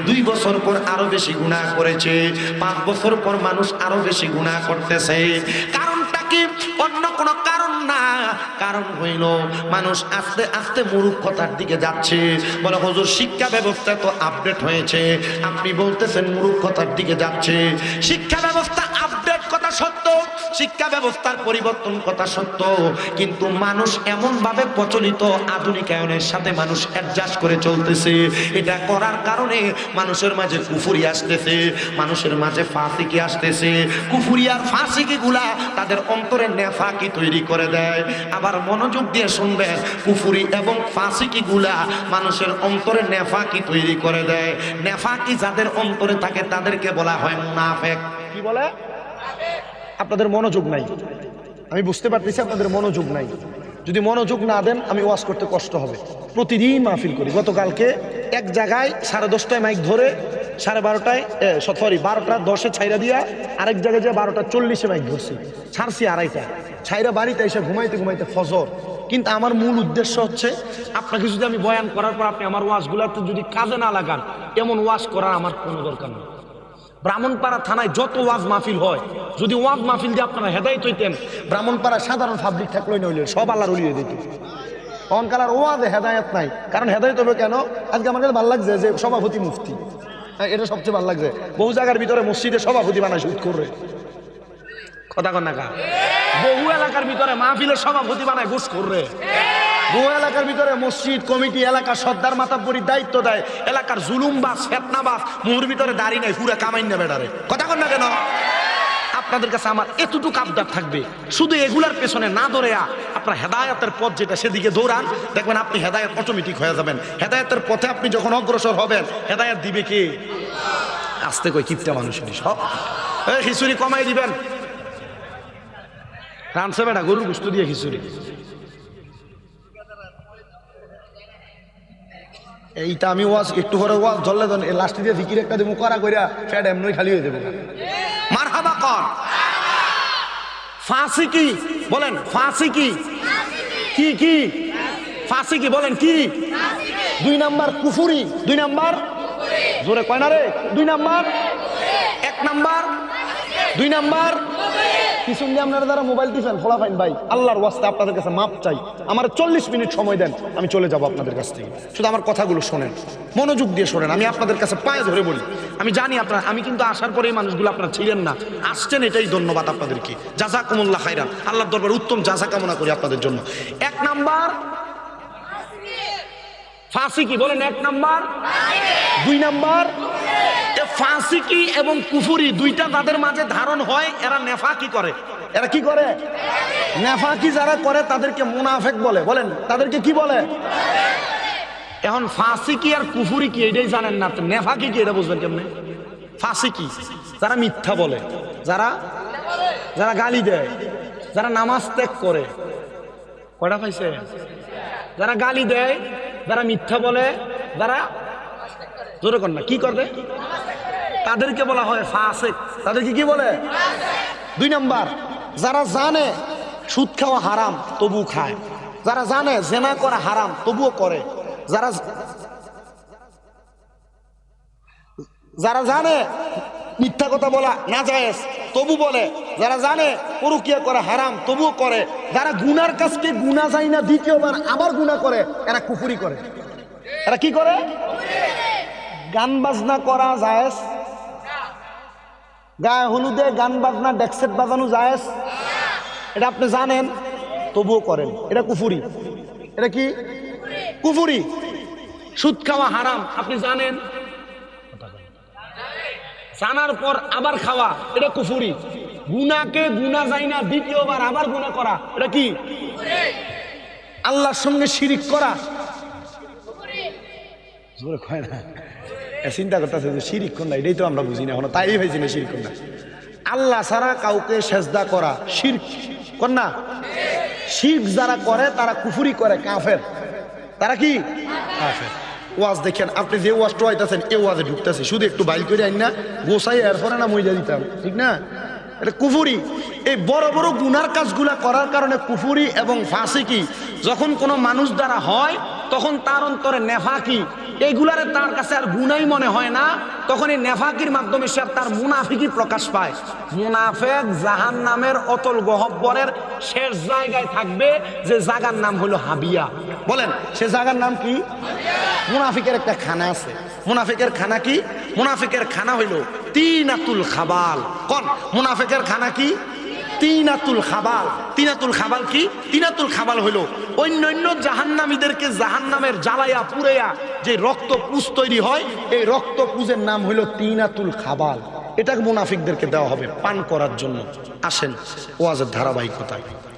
2 বছর পর আরো বেশি গুনাহ করেছে, 5 বছর পর মানুষ আরো বেশি গুনাহ করতেছে। কারণটা কি? অন্য কোনো কারণ না, কারণ হইল মানুষ আস্তে আস্তে মূর্খতার দিকে যাচ্ছে। বলে হুজুর শিক্ষা ব্যবস্থা তো আপডেট হয়েছে, আপনি বলতেছেন মূর্খতার দিকে যাচ্ছে। শিক্ষা ব্যবস্থা আপডেট কথা সত্য, শিক্ষা ব্যবস্থার পরিবর্তন কথা সত্য, কিন্তু মানুষ এমন ভাবে প্রচলিত আধুনিকায়নের সাথে মানুষ অ্যাডজাস্ট করে চলতেছে। এটা করার কারণে মানুষের মাঝে কুফরি আসতেছে, মানুষের মাঝে ফাসিকি আসতেছে। কুফরি আর ফাসিকি গুলা তাদের অন্তরে নেফাকি তৈরি করে দেয়। আবার মনোযোগ দিয়ে শুনবেন, কুফরি এবং ফাসিকি গুলা মানুষের অন্তরে নেফাকি তৈরি করে দেয়। নেফাকি যাদের অন্তরে থাকে তাদেরকে বলা হয় মুনাফিক। কি বলে? আপনাদের মনোযোগ নাই, আমি বুঝতে পারতেছি আপনাদের মনোযোগ নাই। যদি মনোযোগ না দেন আমি ওয়াজ করতে কষ্ট হবে। প্রতিদিন মাহফিল করি। গতকালকে এক জায়গায় 10:30টায় মাইক ধরে 12:10 ছাইরা দিয়া আরেক জায়গায় যে 12:40 মাইক ধরছি, ছাড়ছি 2:30 ছাইরা বাড়িতে এসে ঘুমাইতে ঘুমাইতে ফজর। কিন্তু আমার মূল উদ্দেশ্য হচ্ছে আপনাকে যদি আমি বয়ান করার পর আপনি আমার ওয়াজগুলোতে যদি কাজে না লাগান, এমন ওয়াজ করার আমার কোনো দরকার নেই। ব্রাহ্মণপাড়া থানায় যত ওয়াজ মাহফিল হয়, যদি ওয়াজ মাহফিল দিয়ে আপনারা হেদায়েত হইতেন, ব্রাহ্মণপাড়া সাধারণ পাবলিক থাকলেই নইলে সব আল্লাহর ওলি হয়ে দিত। অনকালার ওয়াজে হেদায়েত নাই, কারণ হেদায়েত হবে কেন? আজকে আমার কাছে ভালো লাগছে যে সভাপতি মুফতি, এটা সবচেয়ে ভালো লাগছে। বহু জায়গার ভিতরে মসজিদে সভাপতি বানায় সুদ করে, কথা কন না কা? বহু এলাকার ভিতরে মাহফিলের সভাপতি বানায় ঘুষ করে। বহু এলাকার ভিতরে মসজিদ কমিটি এলাকার সর্দার মাতাব্বরির দায়িত্ব দেয়, এলাকার জুলুমবাজ ফেতনাবাজ মুহুর ভিতরে দাঁড়িয়ে নেই, পুরা কামাই না বেড়ারে। কথা কন না কেন? আপনাদের কাছে আমার এতটুকু আবদার থাকবে, শুধু এগুলার পেছনে না দৌড়েয়া আপনার হেদায়েতের পথ যেটা সেদিকে দৌড়ান, দেখবেন আপনি হেদায়েত অটোমেটিক হয়ে যাবেন। হেদায়েতের পথে আপনি যখন অগ্রসর হবেন, হেদায়েত দিবে কে? আস্তে কই কিপটা মানুষেরই সব। খিচুড়ি কমাই দিবেন, রানছে বেটা গরুর গোশত দিয়ে খিচুড়ি। এইটা আমি ওয়াজ একটু পরে ওয়াজ ধরলে লাস্টে দিয়ে ফিকির একটা দেবো করা কইরা ফ্যাট এমনই খালি হয়ে যাবো। মারহাবা কর। ফাঁসি কি বলেন? ফাঁসি কি? কি কি ফাঁসি কি বলেন? কি? 2 নাম্বার কুফুরি, 2 নাম্বার জোরে কয় না রে, 2 নাম্বার, 1 নাম্বার, 2 নাম্বার। পিছন দিয়ে আপনারা যারা মোবাইল টিপেন ফলা ফাইন ভাই, আল্লাহর ওয়াস্তে আপনাদের কাছে মাপ চাই, আমার 40 মিনিট সময় দেন, আমি চলে যাব আপনাদের কাছ থেকে। শুধু আমার কথাগুলো শোনেন, মনোযোগ দিয়ে শোনেন। আমি আপনাদের কাছে পায়ে ধরে বলি, আমি জানি আপনারা, আমি কিন্তু আসার পরে এই মানুষগুলো আপনারা ছিলেন না, আসছেন, এটাই ধন্যবাদ আপনাদেরকে। জাযাকুমুল্লাহ খাইরান, আল্লাহর দরবারে উত্তম জাযা কামনা করি আপনাদের জন্য। 1 নাম্বার ফাঁসি কি বলেন? 1 নাম্বার, 2 নাম্বার ফাঁসিকি এবং কুফুরি দুইটা তাদের মাঝে ধারণ হয়, এরা নেফাকি করে। এরা কি করে? নেফাকি যারা করে তাদেরকে মুনাফিক বলে। বলেন তাদেরকে কি বলে? এখন ফাঁসিকি আর কুফুরি কি এটাই জানেন না, নেফাকি কি এটা বুঝবেন কেমনে? ফাঁসিকি যারা মিথ্যা বলে, যারা যারা গালি দেয়, যারা নামাজ ত্যাগ করে। কয়টা পাইছে? যারা গালি দেয়, যারা মিথ্যা বলে, যারা জোরে কর না, কি করবে? তাদেরকে বলা হয় ফাসিক। তাদেরকে কি বলে? 2 নাম্বার, যারা জানে সুদ খাওয়া হারাম তবু খায়, যারা জানে জেনা করা হারাম তবুও করে, যারা যারা জানে মিথ্যা কথা বলা নাজায়েজ তবু বলে, যারা জানে পরকিয়া করা হারাম তবুও করে, যারা গুনার কাজকে গুনাহ যায় না দ্বিতীয়বার আবার গুনাহ করে, এরা কুফরি করে। এরা কি করে? গান বাজনা করা জায়েজ, গায়ে হলুদে গান বাজনা ডেক্সেট বাজানো জায়েজ, এটা আপনি জানেন তবুও করেন, এটা কুফুরি। এটা কি? কুফুরি। সুদ খাওয়া হারাম আপনি জানেন, জানার পর আবার খাওয়া, এটা কুফুরি। গুনাহকে গুনাহ যায় না দ্বিতীয়বার আবার গুনাহ করা, এটা কি? আল্লাহর সঙ্গে শিরিক করা। জোরে কয় না, চিন্তা করতেছে যে শিরিক কোনটা, এটাই তো আমরা বুঝি না এখনো, তাই হয়েছি না শিরিক কোনটা। আল্লাহ ছাড়া কাউকে সেজদা করা শিরক কোন না? শিরক যারা করে তারা কুফরি করে, কাফের। তারা কি? কাফের। ওয়াজ দেখেন, আপনি যে ওয়াজটা হইতাছেন এই ওয়াজে ঢুকতেছে, শুধু একটু বাইল করে আইন না গোসাই এরপরে না মইজা দিতাম, ঠিক না? এটা কুফরি। এই বড় বড় গুনার কাজগুলা করার কারণে কুফরি এবং ফাসিকি যখন কোনো মানুষ দ্বারা হয়, তখন তার অন্তরে নেফাকি, এইগুলারে তার কাছে আর গুনাই মনে হয় না, তখন এই নেফাকির মাধ্যমে সে তার মুনাফিকি প্রকাশ পায়। মুনাফিক জাহান্নামের অতল গহ্বরের শেষ জায়গায় থাকবে, যে জায়গার নাম হলো হাবিয়া। বলেন সে জায়গার নাম কি? মুনাফিকের একটা খানা আছে। মুনাফিকের খানা কি? মুনাফিকের খানা হইল তিনাতুল খাবাল। কোন মুনাফিকের খানা কি? তিনাতুল খাবাল। তিনাতুল খাবাল কি? তিনাতুল খাবাল হইলো অন্যান্য জাহান্নামীদেরকে জাহান্নামের জ্বালাইয়া পুড়াইয়া যে রক্ত পুঁজ তৈরি হয়, এই রক্ত পুঁজের নাম হইলো তিনাতুল খাবাল। এটাকে মুনাফিকদেরকে দেওয়া হবে পান করার জন্য। আসেন ওয়াজের ধারাবাহিকতায়।